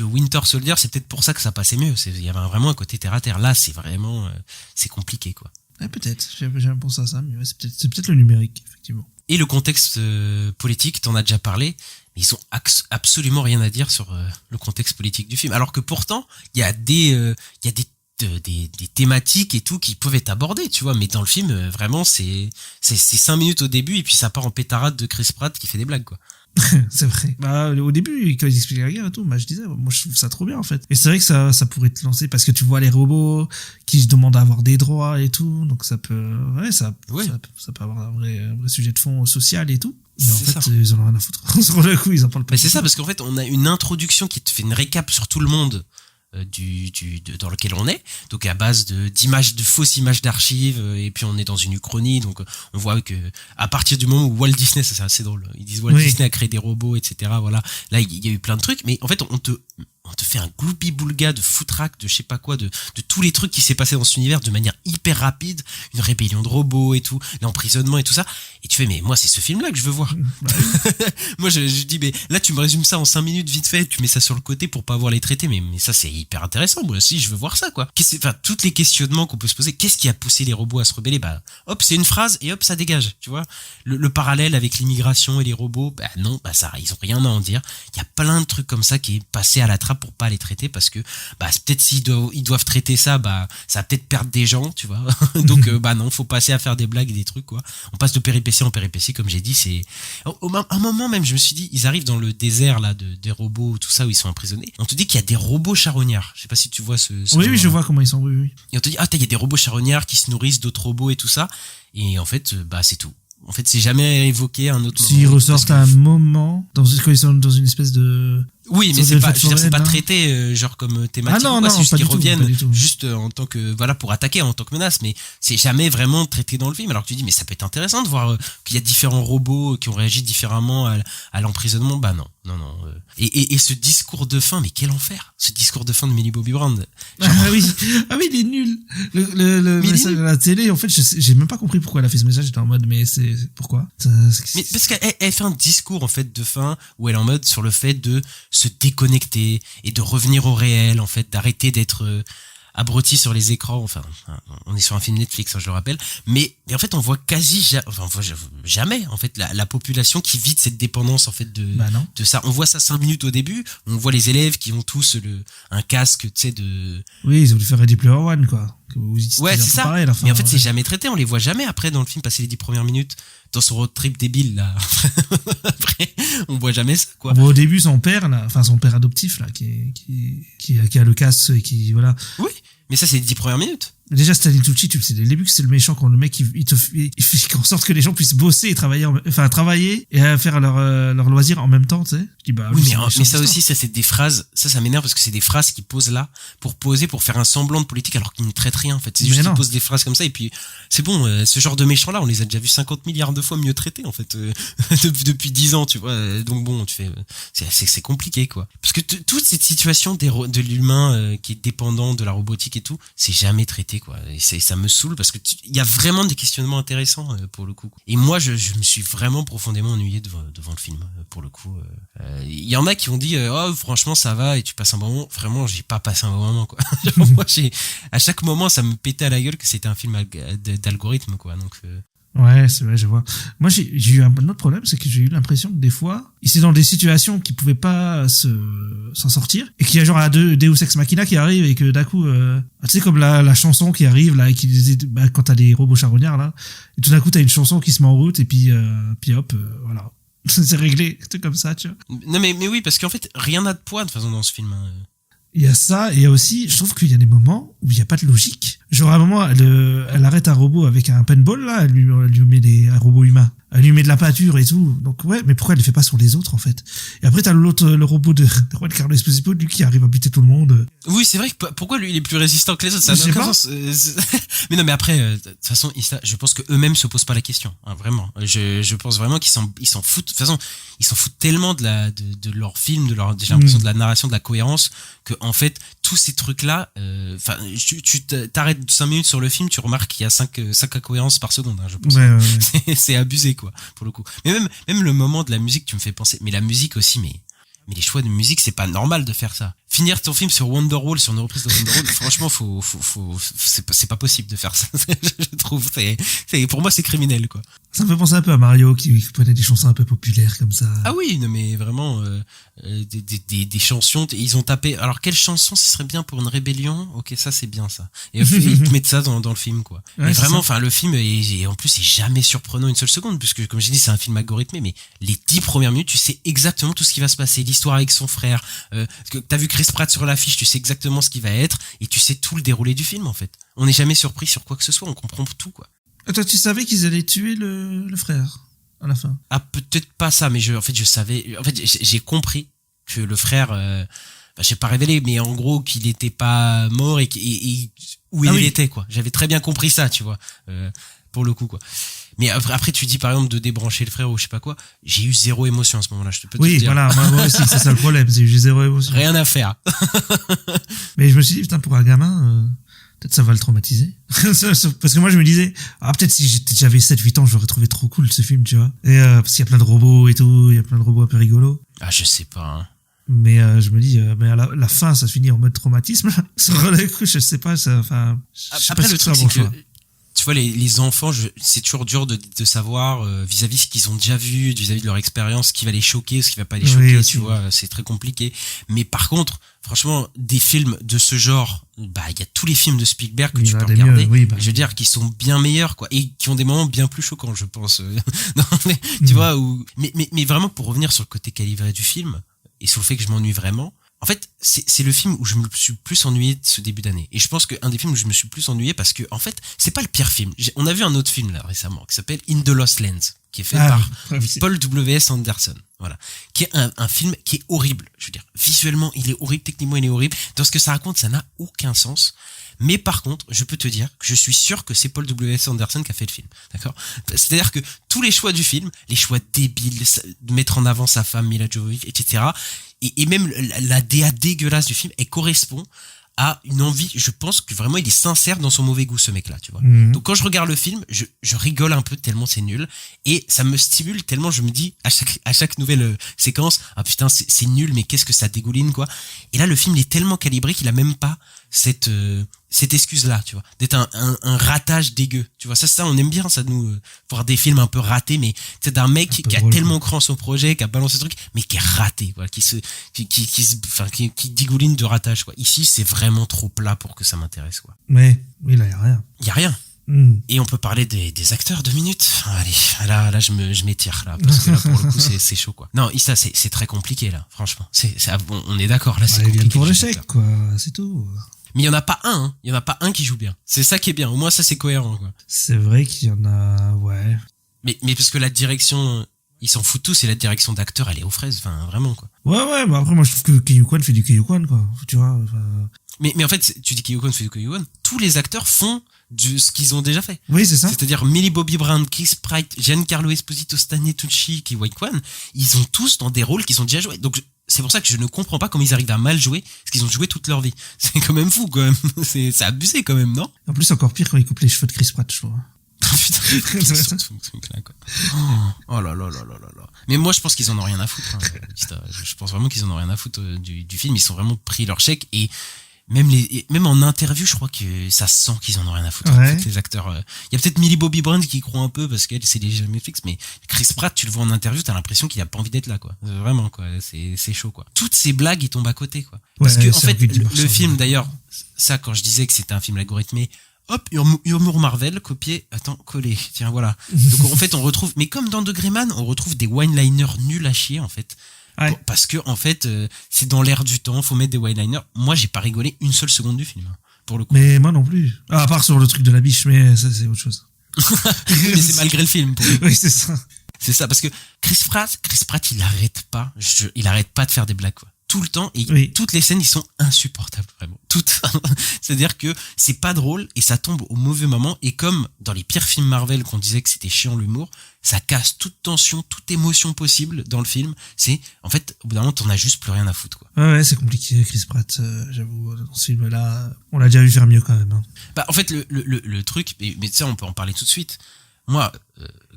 Winter Soldier, c'est peut-être pour ça que ça passait mieux. Il y avait vraiment un côté terre à terre. Là, c'est vraiment, c'est compliqué, quoi. Ouais, peut-être. J'ai jamais pensé à ça, mais ouais, c'est peut-être le numérique, effectivement. Et le contexte politique, t'en as déjà parlé, mais ils ont absolument rien à dire sur le contexte politique du film. Alors que pourtant, il y a des thématiques et tout qui peuvent être abordées, tu vois, mais dans le film, vraiment, c'est 5 minutes au début et puis ça part en pétarade de Chris Pratt qui fait des blagues, quoi. C'est vrai. Bah, au début, quand ils expliquaient la guerre et tout, bah, je disais, moi, je trouve ça trop bien, en fait. Et c'est vrai que ça pourrait te lancer parce que tu vois les robots qui se demandent à avoir des droits et tout. Donc, ça peut, ça peut avoir un vrai sujet de fond social et tout. Mais en fait, ils en ont rien à foutre. Sur le coup, ils en parlent pas. Mais c'est ça, parce qu'en fait, on a une introduction qui te fait une récap sur tout le monde. Dans lequel on est, donc à base de fausses images d'archives, et puis on est dans une uchronie, donc on voit que à partir du moment où Walt Disney, ça c'est assez drôle, ils disent Walt Disney a créé des robots, etc. Voilà, là il y a eu plein de trucs, mais en fait on te fait un gloubi-boulga de footrack, de je sais pas quoi, de tous les trucs qui s'est passé dans cet univers de manière hyper rapide, une rébellion de robots et tout, l'emprisonnement et tout ça, et tu fais mais moi c'est ce film là que je veux voir. Moi je dis mais là tu me résumes ça en 5 minutes vite fait, tu mets ça sur le côté pour pas avoir les traités, mais ça c'est hyper intéressant, moi aussi je veux voir ça quoi. Enfin toutes les questionnements qu'on peut se poser, qu'est-ce qui a poussé les robots à se rebeller, bah hop c'est une phrase et hop ça dégage, tu vois. Le parallèle avec l'immigration et les robots, bah non, bah ça ils ont rien à en dire. Il y a plein de trucs comme ça qui est passé à la trappe pour pas les traiter parce que bah peut-être s'ils doivent traiter ça, bah ça va peut-être perdre des gens, tu vois. Donc bah non, faut passer à faire des blagues et des trucs quoi. On passe de péripétie en péripétie comme j'ai dit, c'est un moment même je me suis dit ils arrivent dans le désert là des robots tout ça où ils sont emprisonnés. On te dit qu'il y a des robots charognards. Je sais pas si tu vois ce oui, je vois comment ils sont, oui. Et on te dit il y a des robots charognards qui se nourrissent d'autres robots et tout ça, et en fait bah c'est tout. En fait, c'est jamais évoqué un autre moment. S'ils ressortent à un moment, quand ils sont dans une espèce de Oui, mais Sur c'est des pas, fêtes je veux dire, c'est pas foraines, traité genre comme thématique. Ah non, ou quoi, non, c'est juste pas qu'ils du tout, reviennent pas du tout. juste en tant que voilà pour attaquer en tant que menace, mais c'est jamais vraiment traité dans le film. Alors que tu dis mais ça peut être intéressant de voir qu'il y a différents robots qui ont réagi différemment à l'emprisonnement. Bah non. Et ce discours de fin, mais quel enfer! Ce discours de fin de Millie Bobby Brown. Ah oui, il est nul. Le message à la télé, en fait, j'ai même pas compris pourquoi elle a fait ce message. J'étais en mode, mais c'est pourquoi? Mais parce qu'elle fait un discours en fait de fin où elle est en mode sur le fait de se déconnecter et de revenir au réel, en fait, d'arrêter d'être abruti sur les écrans. Enfin, on est sur un film Netflix, hein, je le rappelle. Mais en fait, on voit jamais en fait la population qui vit de cette dépendance en fait de ça. On voit ça 5 minutes au début. On voit les élèves qui ont tous un casque, tu sais de. Oui, ils ont dû faire Ready Player One, quoi. Ouais, c'est ça. Pareil, à la fin, mais en fait, ouais. c'est jamais traité. On les voit jamais après dans le film passer les 10 premières minutes dans son road trip débile là. Après, on voit jamais ça, quoi. On voit au début son père, là, enfin son père adoptif, là, qui a le casque et qui, voilà. Oui, mais ça, c'est les 10 premières minutes. Déjà, Stanley Tucci, tu sais, dès le début que c'est le méchant, quand le mec, il fait en sorte que les gens puissent bosser et travailler, travailler et faire leur loisir en même temps, tu sais. Je dis, bah, Oui, lui, mais ça aussi, ça, c'est des phrases, ça m'énerve parce que c'est des phrases qu'ils posent là pour faire un semblant de politique alors qu'ils ne traitent rien, en fait. C'est juste qu'ils posent des phrases comme ça et puis, c'est bon, ce genre de méchants là, on les a déjà vus 50 milliards de fois mieux traités, en fait, depuis 10 ans, tu vois. Donc bon, tu fais, c'est compliqué, quoi. Parce que toute cette situation de l'humain qui est dépendant de la robotique et tout, c'est jamais traité, quoi. Et ça me saoule parce que il y a vraiment des questionnements intéressants pour le coup. Et moi, je me suis vraiment profondément ennuyé devant le film pour le coup. Il y en a qui ont dit oh franchement ça va et tu passes un bon moment. Vraiment, j'ai pas passé un bon moment, quoi. Moi, à chaque moment, ça me pétait à la gueule que c'était un film d'algorithme, quoi. Donc ouais, c'est vrai, je vois. Moi, j'ai eu un autre problème, c'est que j'ai eu l'impression que des fois, il s'est dans des situations qui pouvaient pas s'en sortir, et qu'il y a genre un Deus Ex Machina qui arrive, et que d'un coup, tu sais, comme la chanson qui arrive, là, et qui disait, quand t'as des robots charognards, là, et tout d'un coup, t'as une chanson qui se met en route, et puis hop, voilà. C'est réglé, c'est comme ça, tu vois. Non, mais oui, parce qu'en fait, rien n'a de poids, de toute façon, dans ce film, hein. Il y a ça, et il y a aussi, je trouve qu'il y a des moments où il n'y a pas de logique. Genre, à un moment, elle arrête un robot avec un paintball, là, elle lui met un robot humain. Elle lui met de la peinture et tout. Donc, ouais, mais pourquoi elle le fait pas sur les autres, en fait? Et après, t'as le robot de Juan Carlos Esposito, lui, qui arrive à buter tout le monde. Oui, c'est vrai que pourquoi lui, il est plus résistant que les autres? Ça n'a aucun sens. Mais non, mais après, de toute façon, je pense que eux-mêmes se posent pas la question, hein, vraiment. Je pense vraiment qu'ils s'en foutent. De toute façon, ils s'en foutent tellement de leur film, j'ai l'impression de la narration, de la cohérence, que, en fait, tous ces trucs-là, tu t'arrêtes 5 minutes sur le film, tu remarques qu'il y a 5 incohérences par seconde, hein, je pense. Ouais. C'est abusé, quoi, pour le coup. Mais même le moment de la musique, tu me fais penser, mais la musique aussi, mais les choix de musique, c'est pas normal de faire ça. Finir ton film sur Wonderwall, sur une reprise de Wonderwall, franchement, c'est pas possible de faire ça. Je trouve, pour moi, c'est criminel, quoi. Ça me fait penser un peu à Mario qui prenait des chansons un peu populaires comme ça. Ah oui, non mais vraiment des chansons. Ils ont tapé. Alors quelle chanson ce serait bien pour une rébellion? Ok, ça c'est bien ça. Et ils te mettent ça dans le film, quoi. Ouais, mais vraiment, enfin le film est en plus c'est jamais surprenant une seule seconde, puisque comme j'ai dit c'est un film algorithmé. Mais les 10 premières minutes, tu sais exactement tout ce qui va se passer. L'histoire avec son frère. Que t'as vu Chris Pratt sur l'affiche, tu sais exactement ce qui va être et tu sais tout le déroulé du film en fait. On n'est jamais surpris sur quoi que ce soit. On comprend tout, quoi. Toi, tu savais qu'ils allaient tuer le frère à la fin? Ah, peut-être pas ça, mais je savais. En fait, j'ai compris que le frère, j'ai pas révélé, mais en gros qu'il était pas mort et où il était, quoi. J'avais très bien compris ça, tu vois, pour le coup, quoi. Mais après, tu dis par exemple de débrancher le frère ou je sais pas quoi. J'ai eu 0 émotion à ce moment-là. Je te peux te dire. Oui, voilà, moi aussi, c'est ça le problème. J'ai 0 émotion. Rien à faire. Mais je me suis dit, putain, pour un gamin. Peut-être ça va le traumatiser. Parce que moi, je me disais, peut-être si j'avais 7-8 ans, j'aurais trouvé trop cool ce film, tu vois. Et, parce qu'il y a plein de robots et tout, il y a plein de robots un peu rigolos. Ah, je sais pas, hein. Mais, je me dis, mais à la fin, ça finit en mode traumatisme. Sur le coup, je sais pas, après, le truc, c'est que, tu vois, les enfants, c'est toujours dur de savoir, vis-à-vis ce qu'ils ont déjà vu, vis-à-vis de leur expérience, ce qui va les choquer, ce qui va pas les choquer, oui, tu vois, c'est très compliqué. Mais par contre, franchement, des films de ce genre, il y a tous les films de Spielberg que tu peux regarder, je veux dire, qui sont bien meilleurs, quoi, et qui ont des moments bien plus choquants, je pense. Non, mais, tu vois, mais vraiment, pour revenir sur le côté calibré du film, et sur le fait que je m'ennuie vraiment, en fait, c'est le film où je me suis plus ennuyé de ce début d'année. Et je pense qu'un des films où je me suis plus ennuyé parce que, en fait, c'est pas le pire film. On a vu un autre film, là, récemment, qui s'appelle In the Lost Lands. qui est fait par oui, c'est- Paul W.S. Anderson, voilà, qui est un film qui est horrible, je veux dire, visuellement il est horrible, techniquement il est horrible, dans ce que ça raconte ça n'a aucun sens, mais par contre je peux te dire que je suis sûr que c'est Paul W.S. Anderson qui a fait le film, d'accord, c'est-à-dire que tous les choix du film, les choix débiles, de mettre en avant sa femme Mila Jovovich, etc., et même la DA dégueulasse du film, elle correspond à une envie, je pense que vraiment il est sincère dans son mauvais goût ce mec-là, tu vois. Donc quand je regarde le film, je rigole un peu tellement c'est nul et ça me stimule tellement je me dis à chaque nouvelle séquence, ah putain c'est nul mais qu'est-ce que ça dégouline quoi. Et là le film il est tellement calibré qu'il a même pas cette excuse-là, tu vois, d'être un ratage dégueu. Tu vois, ça on aime bien ça nous voir des films un peu ratés mais c'est d'un mec qui a drôle, tellement cru en son projet, qui a balancé ce truc mais qui est raté, voilà, qui dégouline de ratage quoi. Ici, c'est vraiment trop plat pour que ça m'intéresse quoi. Mais oui, là, il n'y a rien. Il y a rien. Et on peut parler des acteurs 2 minutes. Allez, là je m'étire là parce que là pour le coup c'est chaud quoi. Non, ça c'est très compliqué là, franchement. On est d'accord là, c'est Ils compliqué. viennent pour les l'échec, acteurs. quoi. C'est tout. Mais il y en a pas un, hein. Il y en a pas un qui joue bien. C'est ça qui est bien. Au moins ça c'est cohérent quoi. C'est vrai qu'il y en a, ouais. Mais parce que la direction, ils s'en foutent tous et la direction d'acteur elle est aux fraises, enfin vraiment quoi. Ouais, mais après, moi, je trouve que Kiyukwan fait du Kiyukwan, quoi. Tu vois, enfin... Mais en fait, tu dis Kiyukwan fait du Kiyukwan, tous les acteurs font ce qu'ils ont déjà fait. Oui, c'est ça. C'est-à-dire Millie Bobby Brown, Chris Pratt, Giancarlo Esposito, Stanley Tucci, Ki Wai-Kwan, ils ont tous dans des rôles qu'ils ont déjà joué. Donc c'est pour ça que je ne comprends pas comment ils arrivent à mal jouer, parce qu'ils ont joué toute leur vie. C'est quand même fou, quand même. C'est abusé, quand même, non? En plus, c'est encore pire quand il coupe les cheveux de Chris Pratt, je trouve. Putain, qu'est-ce que ce truc-là, quoi. Oh là là là là là là. Mais moi, je pense qu'ils en ont rien à foutre. Hein. Je pense vraiment qu'ils en ont rien à foutre du film. Ils sont vraiment pris leur chèque et même en interview, je crois que ça se sent qu'ils en ont rien à foutre. Ouais. En fait, les acteurs. Il y a peut-être Millie Bobby Brown qui croit un peu parce qu'elle c'est déjà Netflix, mais Chris Pratt, tu le vois en interview, t'as l'impression qu'il a pas envie d'être là, quoi. Vraiment, quoi. C'est chaud, quoi. Toutes ces blagues, ils tombent à côté, quoi. Parce Ouais, que en c'est fait, Rudy le Marchand. film, d'ailleurs, ça, quand je disais que c'était un film algorithmé. Hop, humour Marvel, copier, attends, coller. Tiens, voilà. Donc en fait, on retrouve, mais comme dans Degré Man, on retrouve des one-liners nuls à chier en fait. Ouais. Parce que en fait, c'est dans l'air du temps, faut mettre des one-liners. Moi, j'ai pas rigolé une seule seconde du film, hein, pour le coup. Mais moi non plus. Ah, à part sur le truc de la biche, mais ça, c'est autre chose. Mais c'est malgré le film. Pour le coup. Oui, c'est ça. C'est ça, parce que Chris Pratt, il arrête pas. Il arrête pas de faire des blagues, quoi. Tout le temps, et Oui. toutes les scènes, ils sont insupportables, vraiment. Toutes. C'est-à-dire que c'est pas drôle et ça tombe au mauvais moment. Et comme dans les pires films Marvel qu'on disait que c'était chiant l'humour, ça casse toute tension, toute émotion possible dans le film. C'est, en fait, au bout d'un moment, t'en as juste plus rien à foutre, quoi. Ouais, c'est compliqué, Chris Pratt, j'avoue, dans ce film-là, on l'a déjà vu faire mieux quand même. Hein. Bah, en fait, le truc, mais tu sais, on peut en parler tout de suite. Moi,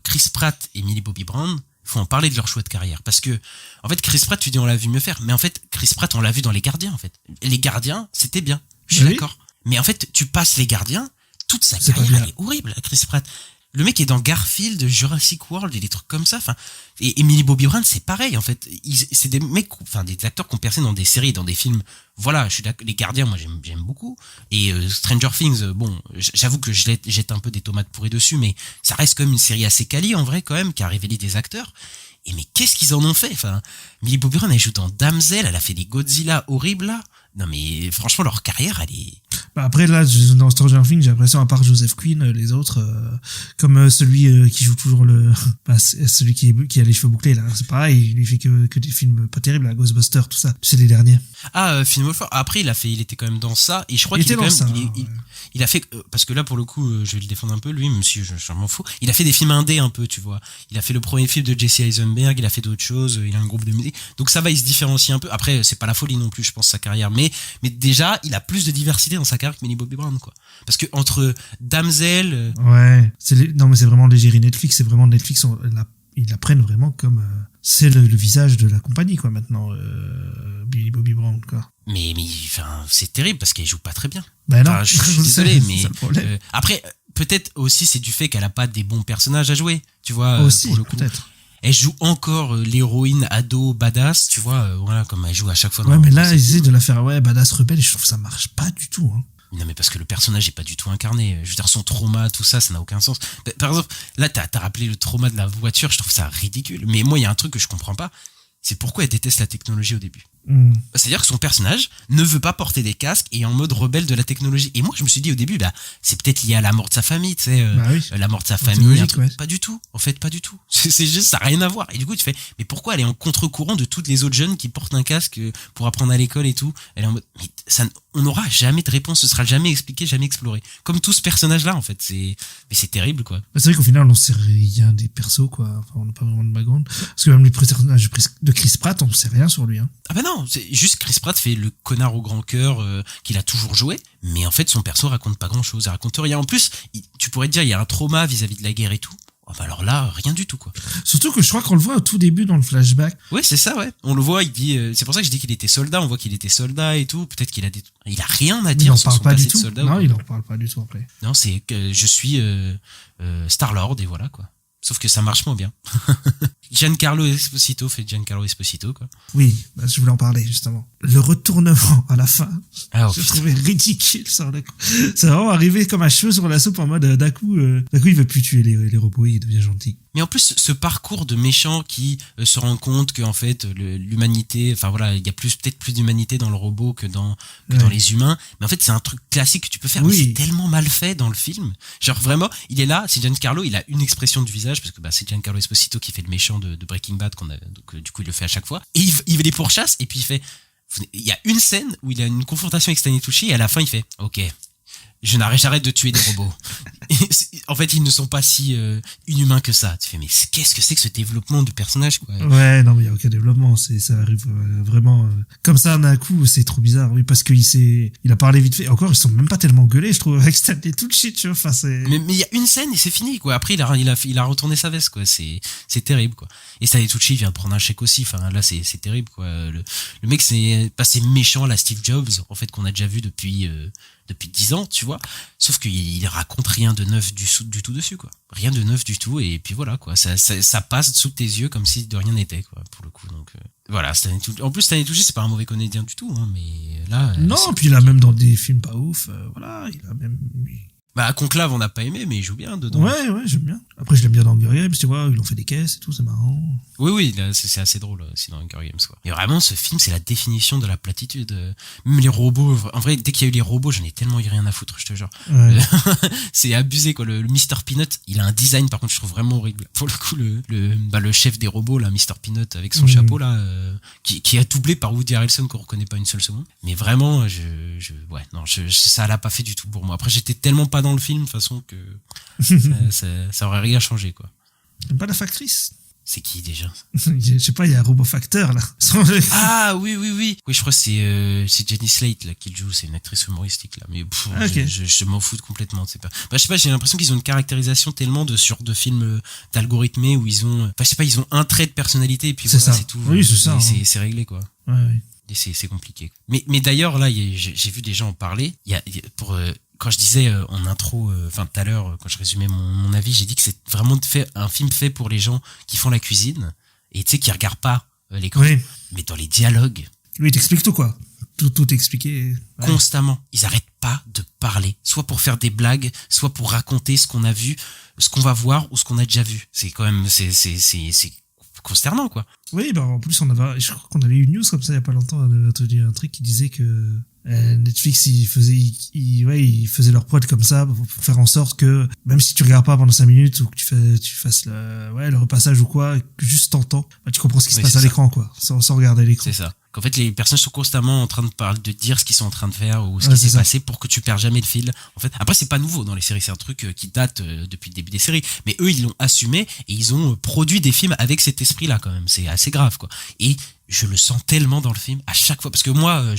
Chris Pratt et Millie Bobby Brown, faut en parler de leur choix de carrière. Parce que, en fait, Chris Pratt, tu dis on l'a vu mieux faire. Mais en fait, Chris Pratt, on l'a vu dans Les Gardiens, en fait. Les Gardiens, c'était bien. Je suis Oui. d'accord. Mais en fait, tu passes Les Gardiens, toute sa C'est pas carrière, bien. elle est horrible, Chris Pratt. Le mec est dans Garfield, Jurassic World et des trucs comme ça. Enfin, et Millie Bobby Brown, c'est pareil, en fait. C'est des mecs, enfin, des acteurs qui ont percé dans des séries, dans des films. Voilà, je suis d'accord. Les Gardiens, moi, j'aime beaucoup. Et Stranger Things, bon, j'avoue que je jette un peu des tomates pourries dessus, mais ça reste quand même une série assez quali, en vrai, quand même, qui a révélé des acteurs. Et mais qu'est-ce qu'ils en ont fait? Enfin, Millie Bobby Brown, elle joue dans Damsel, elle a fait des Godzilla horribles, là. Non, mais franchement, leur carrière, elle est... Bah après, là, dans Stranger Things, j'ai l'impression, à part Joseph Quinn, les autres, comme celui qui joue toujours bah, celui qui a les cheveux bouclés, là, c'est pareil, il lui fait que des films pas terribles, là, Ghostbusters, tout ça. C'est les derniers. Ah, Finn Wolfhard. Après, il était quand même dans ça, et je crois Il qu'il est était quand dans même, ça, ouais. il a fait, parce que là, pour le coup, je vais le défendre un peu, lui, même si je m'en fous. Il a fait des films indés un peu, tu vois. Il a fait le premier film de Jesse Eisenberg, il a fait d'autres choses, il a un groupe de musique. Donc ça va, il se différencie un peu. Après, c'est pas la folie non plus, je pense, sa carrière. Mais déjà, il a plus de diversité dans sa carrière que Millie Bobby Brown, quoi. Parce que entre Damsel, Ouais. Non, mais c'est vraiment l'égérie Netflix, c'est vraiment Netflix, ils la prennent vraiment comme, c'est le visage de la compagnie, quoi, maintenant, Billy Bobby Brown, quoi. mais, enfin, c'est terrible parce qu'elle joue pas très bien. Ben non, Enfin, je suis je le désolé, sais, mais c'est ça le problème. après, peut-être aussi c'est du fait qu'elle a pas des bons personnages à jouer, tu vois. Aussi, pour le coup. peut-être. Elle joue encore l'héroïne ado badass, tu vois, voilà, comme elle joue à chaque fois. Ouais, dans- mais dans là, ses ils essaient films. de la faire, ouais, badass rebelle, et je trouve que ça marche pas du tout, hein. Non, mais parce que le personnage est pas du tout incarné. Je veux dire, son trauma, tout ça, ça n'a aucun sens. Par exemple, là, t'as rappelé le trauma de la voiture, je trouve ça ridicule. Mais moi, il y a un truc que je comprends pas. C'est pourquoi elle déteste la technologie au début. C'est-à-dire que son personnage ne veut pas porter des casques et est en mode rebelle de la technologie. Et moi, je me suis dit au début, c'est peut-être lié à la mort de sa famille, tu sais, la mort de sa famille. Logique, ouais. Pas du tout. En fait, pas du tout. C'est juste, ça n'a rien à voir. Et du coup, tu fais, mais pourquoi elle est en contre-courant de toutes les autres jeunes qui portent un casque pour apprendre à l'école et tout? Elle est en mode, mais on n'aura jamais de réponse, ce sera jamais expliqué, jamais exploré. Comme tout ce personnage-là, en fait. Mais c'est terrible, quoi. C'est vrai qu'au final, on sait rien des persos, quoi. Enfin, on n'a pas vraiment de background. Parce que même les personnages de Chris Pratt, on sait rien sur lui, hein. Ah bah non, c'est juste Chris Pratt fait le connard au grand cœur qu'il a toujours joué, mais en fait son perso raconte pas grand-chose, il raconte rien. En plus, tu pourrais te dire il y a un trauma vis-à-vis de la guerre et tout. Oh bah alors là, rien du tout, quoi. Surtout que je crois qu'on le voit au tout début dans le flashback. Ouais, c'est ça, ouais. On le voit, il dit, c'est pour ça que je dis qu'il était soldat, on voit qu'il était soldat et tout. Peut-être qu'il a il a rien à dire sur son passé de soldat. Non, il en parle pas du tout après. Non, c'est que je suis Star-Lord et voilà, quoi. Sauf que ça marche moins bien. Giancarlo Esposito fait Giancarlo Esposito, quoi. Oui, je voulais en parler, justement. Le retournement à la fin, je trouvais ridicule, ça. C'est vraiment arrivé comme un cheveu sur la soupe en mode, d'un coup, il veut plus tuer les robots, il devient gentil. Mais en plus, ce parcours de méchant qui se rend compte qu'en fait, l'humanité, enfin voilà, il y a peut-être plus d'humanité dans le robot que dans les humains. Mais en fait, c'est un truc classique que tu peux faire. Oui. Mais c'est tellement mal fait dans le film. Genre vraiment, il est là, c'est Giancarlo, il a une expression de visage, parce que c'est Giancarlo Esposito qui fait le méchant de Breaking Bad, donc du coup il le fait à chaque fois. Et il les pourchasse, et puis il fait, il y a une scène où il a une confrontation avec Stanley Tucci, et à la fin il fait, ok, j'arrête de tuer des robots. En fait, ils ne sont pas si inhumains que ça. Tu fais, mais qu'est-ce que c'est que ce développement du personnage, quoi? Ouais, non, mais il y a aucun développement. Ça arrive vraiment comme ça d'un coup. C'est trop bizarre. Oui, parce il a parlé vite fait. Encore, ils sont même pas tellement gueulés, je trouve, avec Stanley Tucci, tu vois. Enfin, mais il y a une scène et c'est fini, quoi. Après, il a retourné sa veste, quoi. C'est terrible, quoi. Et Stanley Tucci vient de prendre un chèque aussi. Enfin, là, c'est terrible, quoi. Le mec, c'est passé méchant à la Steve Jobs, en fait, qu'on a déjà vu depuis 10 ans, tu vois. Sauf qu'il raconte rien de neuf du tout dessus, quoi. Rien de neuf du tout, et puis voilà, quoi. Ça passe sous tes yeux comme si de rien n'était, quoi, pour le coup. Donc, voilà. En plus, Stanley Tucci, c'est pas un mauvais comédien du tout, hein, mais là. Non, puis il a même dans des films pas ouf, voilà, il a même. Conclave, on n'a pas aimé, mais il joue bien dedans. Ouais, j'aime bien. Après, je l'aime bien dans Hunger Games, tu vois, ils ont fait des caisses et tout, c'est marrant. Oui, là, c'est assez drôle aussi dans Hunger Games, quoi. Et vraiment, ce film, c'est la définition de la platitude. Même les robots, en vrai, dès qu'il y a eu les robots, j'en ai tellement eu rien à foutre, je te jure. Ouais. C'est abusé, quoi. Le Mr. Peanut, il a un design, par contre, je trouve vraiment horrible. Pour le coup, le chef des robots, là, Mr. Peanut, avec son chapeau, là, qui est doublé par Woody Harrelson, qu'on reconnaît pas une seule seconde. Mais vraiment, ça l'a pas fait du tout pour moi. Après, j'étais tellement pas dans le film, de façon que ça aurait rien changé, quoi. Pas la factrice. C'est qui déjà? Je sais pas, il y a un robot facteur là. Ah oui. Oui, je crois que c'est Jenny Slate là qui le joue, c'est une actrice humoristique là. Mais okay. je m'en fous complètement. C'est pas. Je sais pas, j'ai l'impression qu'ils ont une caractérisation tellement de films d'algorithmés où ils ont, je sais pas, ils ont un trait de personnalité et puis voilà, c'est tout. Oui, c'est ça. C'est réglé, quoi. Ouais. Et c'est compliqué. Mais d'ailleurs là, j'ai vu des gens en parler. Quand je disais en intro, tout à l'heure, quand je résumais mon avis, j'ai dit que c'est vraiment un film fait pour les gens qui font la cuisine et tu sais, qui regardent pas l'écran. Oui. Mais dans les dialogues. Oui, t'expliques tout, quoi. Tout expliqué. Ouais. Constamment. Ils arrêtent pas de parler. Soit pour faire des blagues, soit pour raconter ce qu'on a vu, ce qu'on va voir ou ce qu'on a déjà vu. C'est quand même, c'est consternant, quoi. Oui, en plus, je crois qu'on avait eu une news comme ça il y a pas longtemps, un truc qui disait que Netflix, ils faisaient leur prod comme ça pour faire en sorte que même si tu regardes pas pendant 5 minutes ou que tu fasses le repassage ou quoi, que juste t'entends, tu comprends ce qui se passe à l'écran, quoi, sans regarder l'écran. C'est ça. Qu'en fait, les personnes sont constamment en train de dire ce qu'ils sont en train de faire ou ce qui s'est passé pour que tu perds jamais le fil. En fait, après, c'est pas nouveau dans les séries, c'est un truc qui date depuis le début des séries. Mais eux, ils l'ont assumé et ils ont produit des films avec cet esprit-là, quand même. C'est assez grave, quoi. Et je le sens tellement dans le film à chaque fois, parce que moi,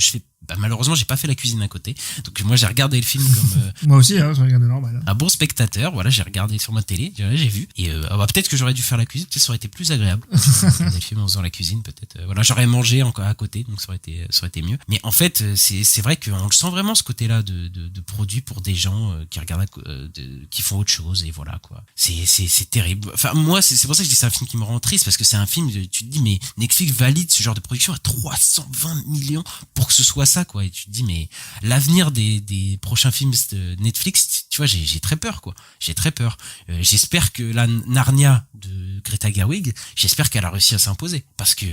malheureusement, j'ai pas fait la cuisine à côté. Donc moi, j'ai regardé le film comme moi aussi, j'ai regardé normal. Un bon spectateur. Voilà, j'ai regardé sur ma télé, j'ai vu. Et peut-être que j'aurais dû faire la cuisine, peut-être ça aurait été plus agréable. Regarder le film en faisant la cuisine, peut-être. Voilà, j'aurais mangé encore à côté, donc ça aurait été mieux. Mais en fait, c'est vrai qu'on le sent vraiment, ce côté-là de produit pour des gens qui regardent, qui font autre chose, et voilà, quoi. C'est terrible. Enfin, moi, c'est pour ça que je dis que c'est un film qui me rend triste, parce que c'est un film, tu te dis, mais Netflix valide ce genre de production à 320 millions pour que ce soit ça, quoi. Et tu te dis, mais l'avenir des prochains films de Netflix, tu vois, j'ai très peur, quoi. J'ai très peur. J'espère que la Narnia de Greta Gerwig, j'espère qu'elle a réussi à s'imposer, parce que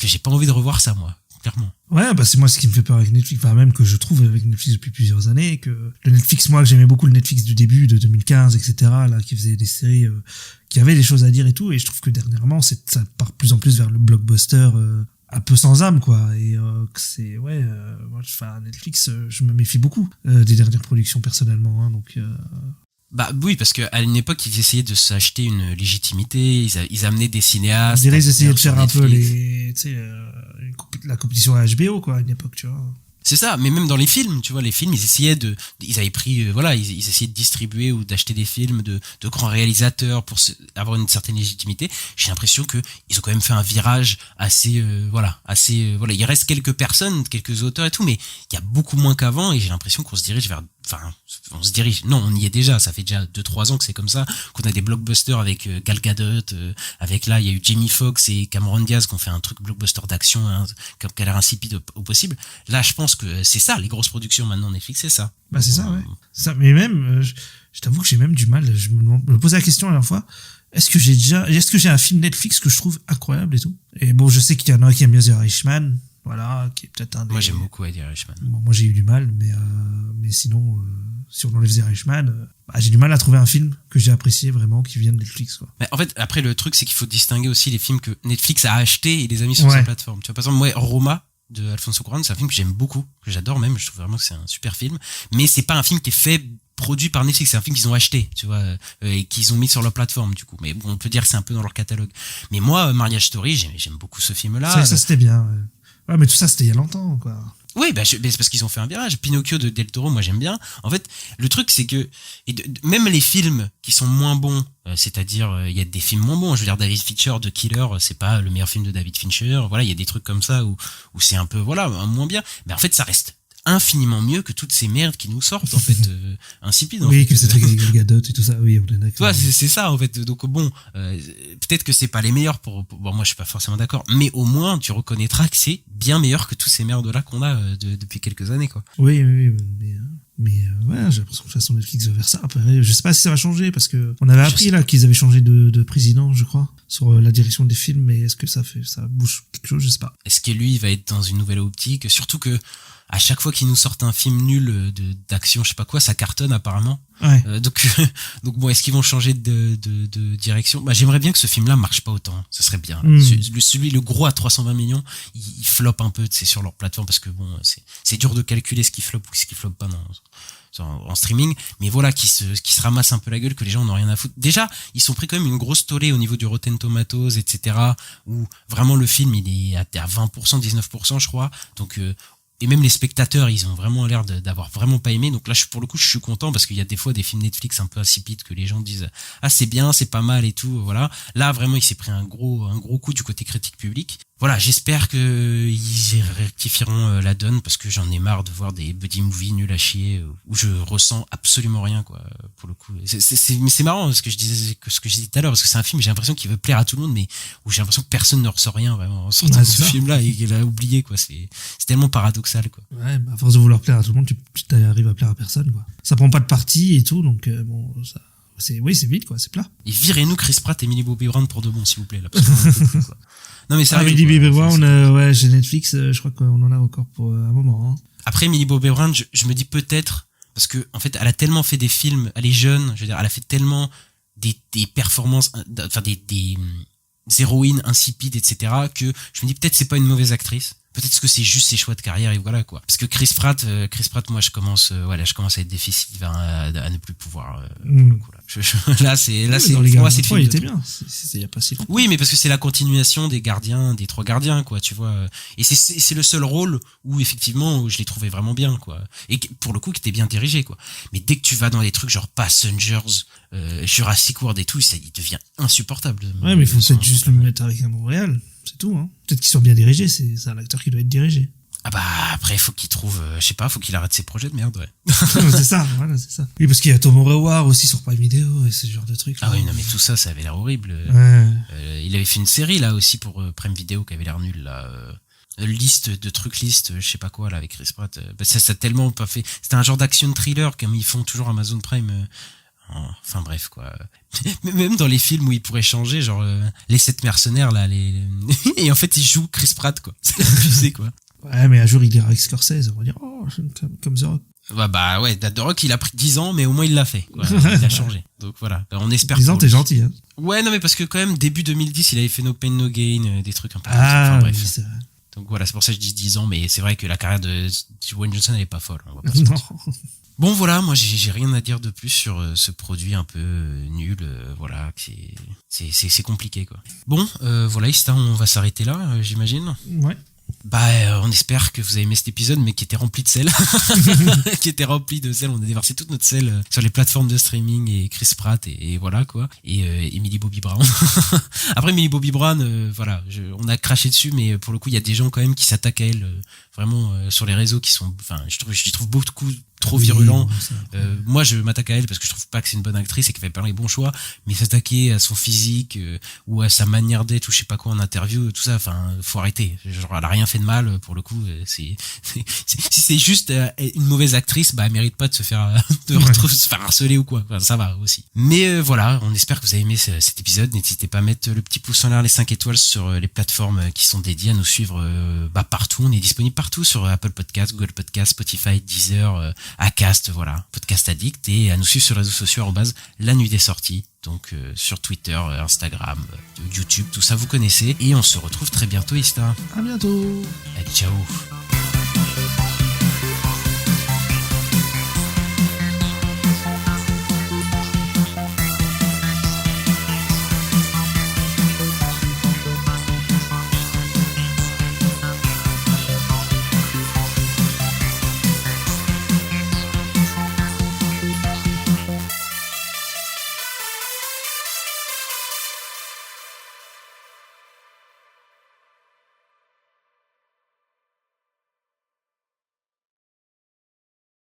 j'ai pas envie de revoir ça, moi. clairement. Ouais, bah c'est moi ce qui me fait peur avec Netflix, enfin même que je trouve avec Netflix depuis plusieurs années, que le Netflix, moi que j'aimais beaucoup le Netflix du début de 2015, etc., là, qui faisait des séries qui avaient des choses à dire et tout, et je trouve que dernièrement ça part de plus en plus vers le blockbuster un peu sans âme, quoi, et que c'est, moi, enfin Netflix, je me méfie beaucoup des dernières productions personnellement, hein, donc... Bah oui, parce qu'à une époque, ils essayaient de s'acheter une légitimité, ils amenaient des cinéastes. Je dirais ils essayaient de faire un peu Netflix. la compétition à HBO, quoi, à une époque, tu vois. C'est ça, mais même dans les films, tu vois, les films, ils avaient pris, ils essayaient de distribuer ou d'acheter des films de grands réalisateurs pour avoir une certaine légitimité. J'ai l'impression que ils ont quand même fait un virage assez, il reste quelques personnes, quelques auteurs et tout, mais il y a beaucoup moins qu'avant et j'ai l'impression qu'on se dirige non, on y est déjà, ça fait déjà 2-3 ans que c'est comme ça, qu'on a des blockbusters avec Gal Gadot, avec là, il y a eu Jamie Foxx et Cameron Diaz qui ont fait un truc blockbuster d'action, hein, qui a l'air insipide au possible. Là, je pense que c'est ça, les grosses productions maintenant Netflix, c'est ça. Bah c'est ça, ouais. Ça, mais même, je t'avoue que j'ai même du mal, je me posais la question la dernière fois, est-ce que j'ai un film Netflix que je trouve incroyable et tout? Et bon, je sais qu'il y en a qui aiment bien The Irishman, voilà, qui est peut-être un des... Moi, j'aime beaucoup The Irishman. Bon, moi, j'ai eu du mal, mais sinon, si on enlève The Irishman, j'ai du mal à trouver un film que j'ai apprécié vraiment, qui vient de Netflix, quoi. Mais en fait, après, le truc, c'est qu'il faut distinguer aussi les films que Netflix a achetés et les a mis sur sa plateforme. Tu vois, par exemple, moi, Roma, de Alfonso Cuarón, c'est un film que j'aime beaucoup, que j'adore même, je trouve vraiment que c'est un super film, mais c'est pas un film qui est produit par Netflix, c'est un film qu'ils ont acheté, tu vois, et qu'ils ont mis sur leur plateforme, du coup. Mais bon, on peut dire que c'est un peu dans leur catalogue. Mais moi, Marriage Story, j'aime beaucoup ce film-là. Ça c'était bien, ouais. Ouais, mais tout ça, c'était il y a longtemps, quoi. Oui, c'est parce qu'ils ont fait un virage. Pinocchio de Del Toro, moi j'aime bien. En fait, le truc c'est que même les films qui sont moins bons, c'est-à-dire il y a des films moins bons. Je veux dire, David Fincher de Killer, c'est pas le meilleur film de David Fincher. Voilà, il y a des trucs comme ça où c'est un peu moins bien. Mais en fait, ça reste infiniment mieux que toutes ces merdes qui nous sortent en fait insipides. Oui, que c'est truc avec Gal Gadot et tout ça. Oui, on est d'accord. Ouais, c'est ça en fait. Donc bon, peut-être que c'est pas les meilleurs pour bon, moi je suis pas forcément d'accord, mais au moins tu reconnaîtras que c'est bien meilleur que tous ces merdes là qu'on a depuis quelques années, quoi. Oui, mais ouais, j'ai l'impression que de toute façon Netflix va vers ça. Après, je sais pas si ça va changer parce que on avait appris là qu'ils avaient changé de président, je crois, sur la direction des films, mais est-ce que ça bouge quelque chose, je sais pas. Est-ce que lui il va être dans une nouvelle optique, surtout que à chaque fois qu'ils nous sortent un film nul d'action, je sais pas quoi, ça cartonne apparemment. Ouais. Donc bon, est-ce qu'ils vont changer de direction? Bah j'aimerais bien que ce film-là marche pas autant, ça serait bien. Le gros à 320 millions, il floppe un peu, c'est sur leur plateforme parce que bon, c'est dur de calculer ce qui floppe ou ce qui floppe pas en streaming, mais voilà, qui se ramasse un peu la gueule, que les gens n'ont rien à foutre. Déjà, ils sont pris quand même une grosse tollée au niveau du Rotten Tomatoes, etc., où vraiment le film il est à 20%, 19%, je crois. Donc et même les spectateurs, ils ont vraiment l'air d'avoir vraiment pas aimé. Donc là, pour le coup, je suis content parce qu'il y a des fois des films Netflix un peu insipides que les gens disent ah c'est bien, c'est pas mal et tout. Voilà. Là, vraiment, il s'est pris un gros coup du côté critique public. Voilà, j'espère que ils rectifieront la donne parce que j'en ai marre de voir des buddy movies nuls à chier où je ressens absolument rien, quoi. Pour le coup, mais c'est marrant ce que je disais tout à l'heure parce que c'est un film, j'ai l'impression qu'il veut plaire à tout le monde, mais où j'ai l'impression que personne ne ressort rien vraiment en sortant de ce film-là et qu'il a oublié, quoi. C'est tellement paradoxal, quoi. Ouais, bah à force de vouloir plaire à tout le monde, tu arrives à plaire à personne, quoi. Ça prend pas de parti et tout, donc bon, ça. C'est vite, quoi, c'est plat. Et virez-nous Chris Pratt et Millie Bobby Brown pour de bon, s'il vous plaît, là. Parce que non, mais sérieux. Millie Bobby Brown, chez Netflix, je crois qu'on en a encore pour un moment, hein. Après, Millie Bobby Brown, je me dis peut-être, parce que, en fait, elle a tellement fait des films, elle est jeune, je veux dire, elle a fait tellement des performances, enfin, des héroïnes insipides, etc., que je me dis peut-être c'est pas une mauvaise actrice. Peut-être que c'est juste ses choix de carrière et voilà, quoi. Parce que Chris Pratt, moi, je commence à être déficit à ne plus pouvoir, pour le coup, là. Là, c'est, dans les Gardiens 3, il était bien. Il y a pas si longtemps. Oui, mais parce que c'est la continuation des trois gardiens, quoi, tu vois. Et c'est le seul rôle où, effectivement, où je l'ai trouvé vraiment bien, quoi. Et pour le coup, qui était bien dirigé, quoi. Mais dès que tu vas dans des trucs genre Passengers, Jurassic World et tout, il devient insupportable. Ouais, mais il faut peut-être juste le mettre avec un Montréal. C'est tout, hein. Peut-être qu'ils sont bien dirigés, c'est un acteur qui doit être dirigé. Ah bah, après, faut qu'il trouve, je sais pas, faut qu'il arrête ses projets de merde, ouais. C'est ça, voilà, c'est ça. Oui, parce qu'il y a Tomorrow War aussi sur Prime Video et ce genre de trucs. Ah oui, non, mais tout ça, ça avait l'air horrible. Ouais. Il avait fait une série, là, aussi, pour Prime Video, qui avait l'air nulle, là. Liste, je sais pas quoi, là, avec Chris Pratt. Bah, ça a tellement pas fait. C'était un genre d'action thriller, comme ils font toujours Amazon Prime. Enfin bref, quoi. Même dans les films où il pourrait changer, genre les 7 mercenaires là, et en fait il joue Chris Pratt, quoi. C'est abusé, quoi. Ouais, mais un jour, il dira avec Scorsese, on va dire, oh, comme The Rock. Bah ouais, The Rock, il a pris 10 ans, mais au moins il l'a fait. Quoi. Il a changé. Donc voilà, on espère. 10 ans, t'es gentil, hein. Ouais, non, mais parce que quand même, début 2010, il avait fait No Pain No Gain, des trucs un peu. Ah, bref. oui, c'est vrai. Donc voilà, c'est pour ça que je dis 10 ans, mais c'est vrai que la carrière de Dwayne Johnson, elle est pas folle. On va pas se Non. mentir. Bon voilà, moi j'ai rien à dire de plus sur ce produit un peu nul, voilà, c'est compliqué quoi. Bon, voilà, Ista, on va s'arrêter là, j'imagine. Ouais. Bah, on espère que vous avez aimé cet épisode, mais qui était rempli de sel. Qui était rempli de sel. On a déversé toute notre sel sur les plateformes de streaming et Chris Pratt et voilà quoi. Et Millie Bobby Brown. Après Millie Bobby Brown, voilà, on a craché dessus, mais pour le coup, il y a des gens quand même qui s'attaquent à elle, vraiment sur les réseaux qui sont, enfin, je trouve beaucoup trop virulent. Moi, je m'attaque à elle parce que je trouve pas que c'est une bonne actrice et qu'elle fait pas les bons choix, mais s'attaquer à son physique ou à sa manière d'être ou je sais pas quoi en interview, tout ça, enfin, faut arrêter. Genre, elle a rien fait de mal pour le coup. Si c'est juste une mauvaise actrice, bah, elle mérite pas de se faire se faire harceler ou quoi. Enfin, ça va aussi. Mais voilà, on espère que vous avez aimé cet épisode. N'hésitez pas à mettre le petit pouce en l'air, les 5 étoiles sur les plateformes qui sont dédiées, à nous suivre partout. On est disponible partout sur Apple Podcasts, Google Podcasts, Spotify, Deezer, Acast, voilà, Podcast Addict, et à nous suivre sur les réseaux sociaux @la nuit des sorties, donc sur Twitter, Instagram, YouTube, tout ça vous connaissez, et on se retrouve très bientôt, Ista. À bientôt. Allez, ciao.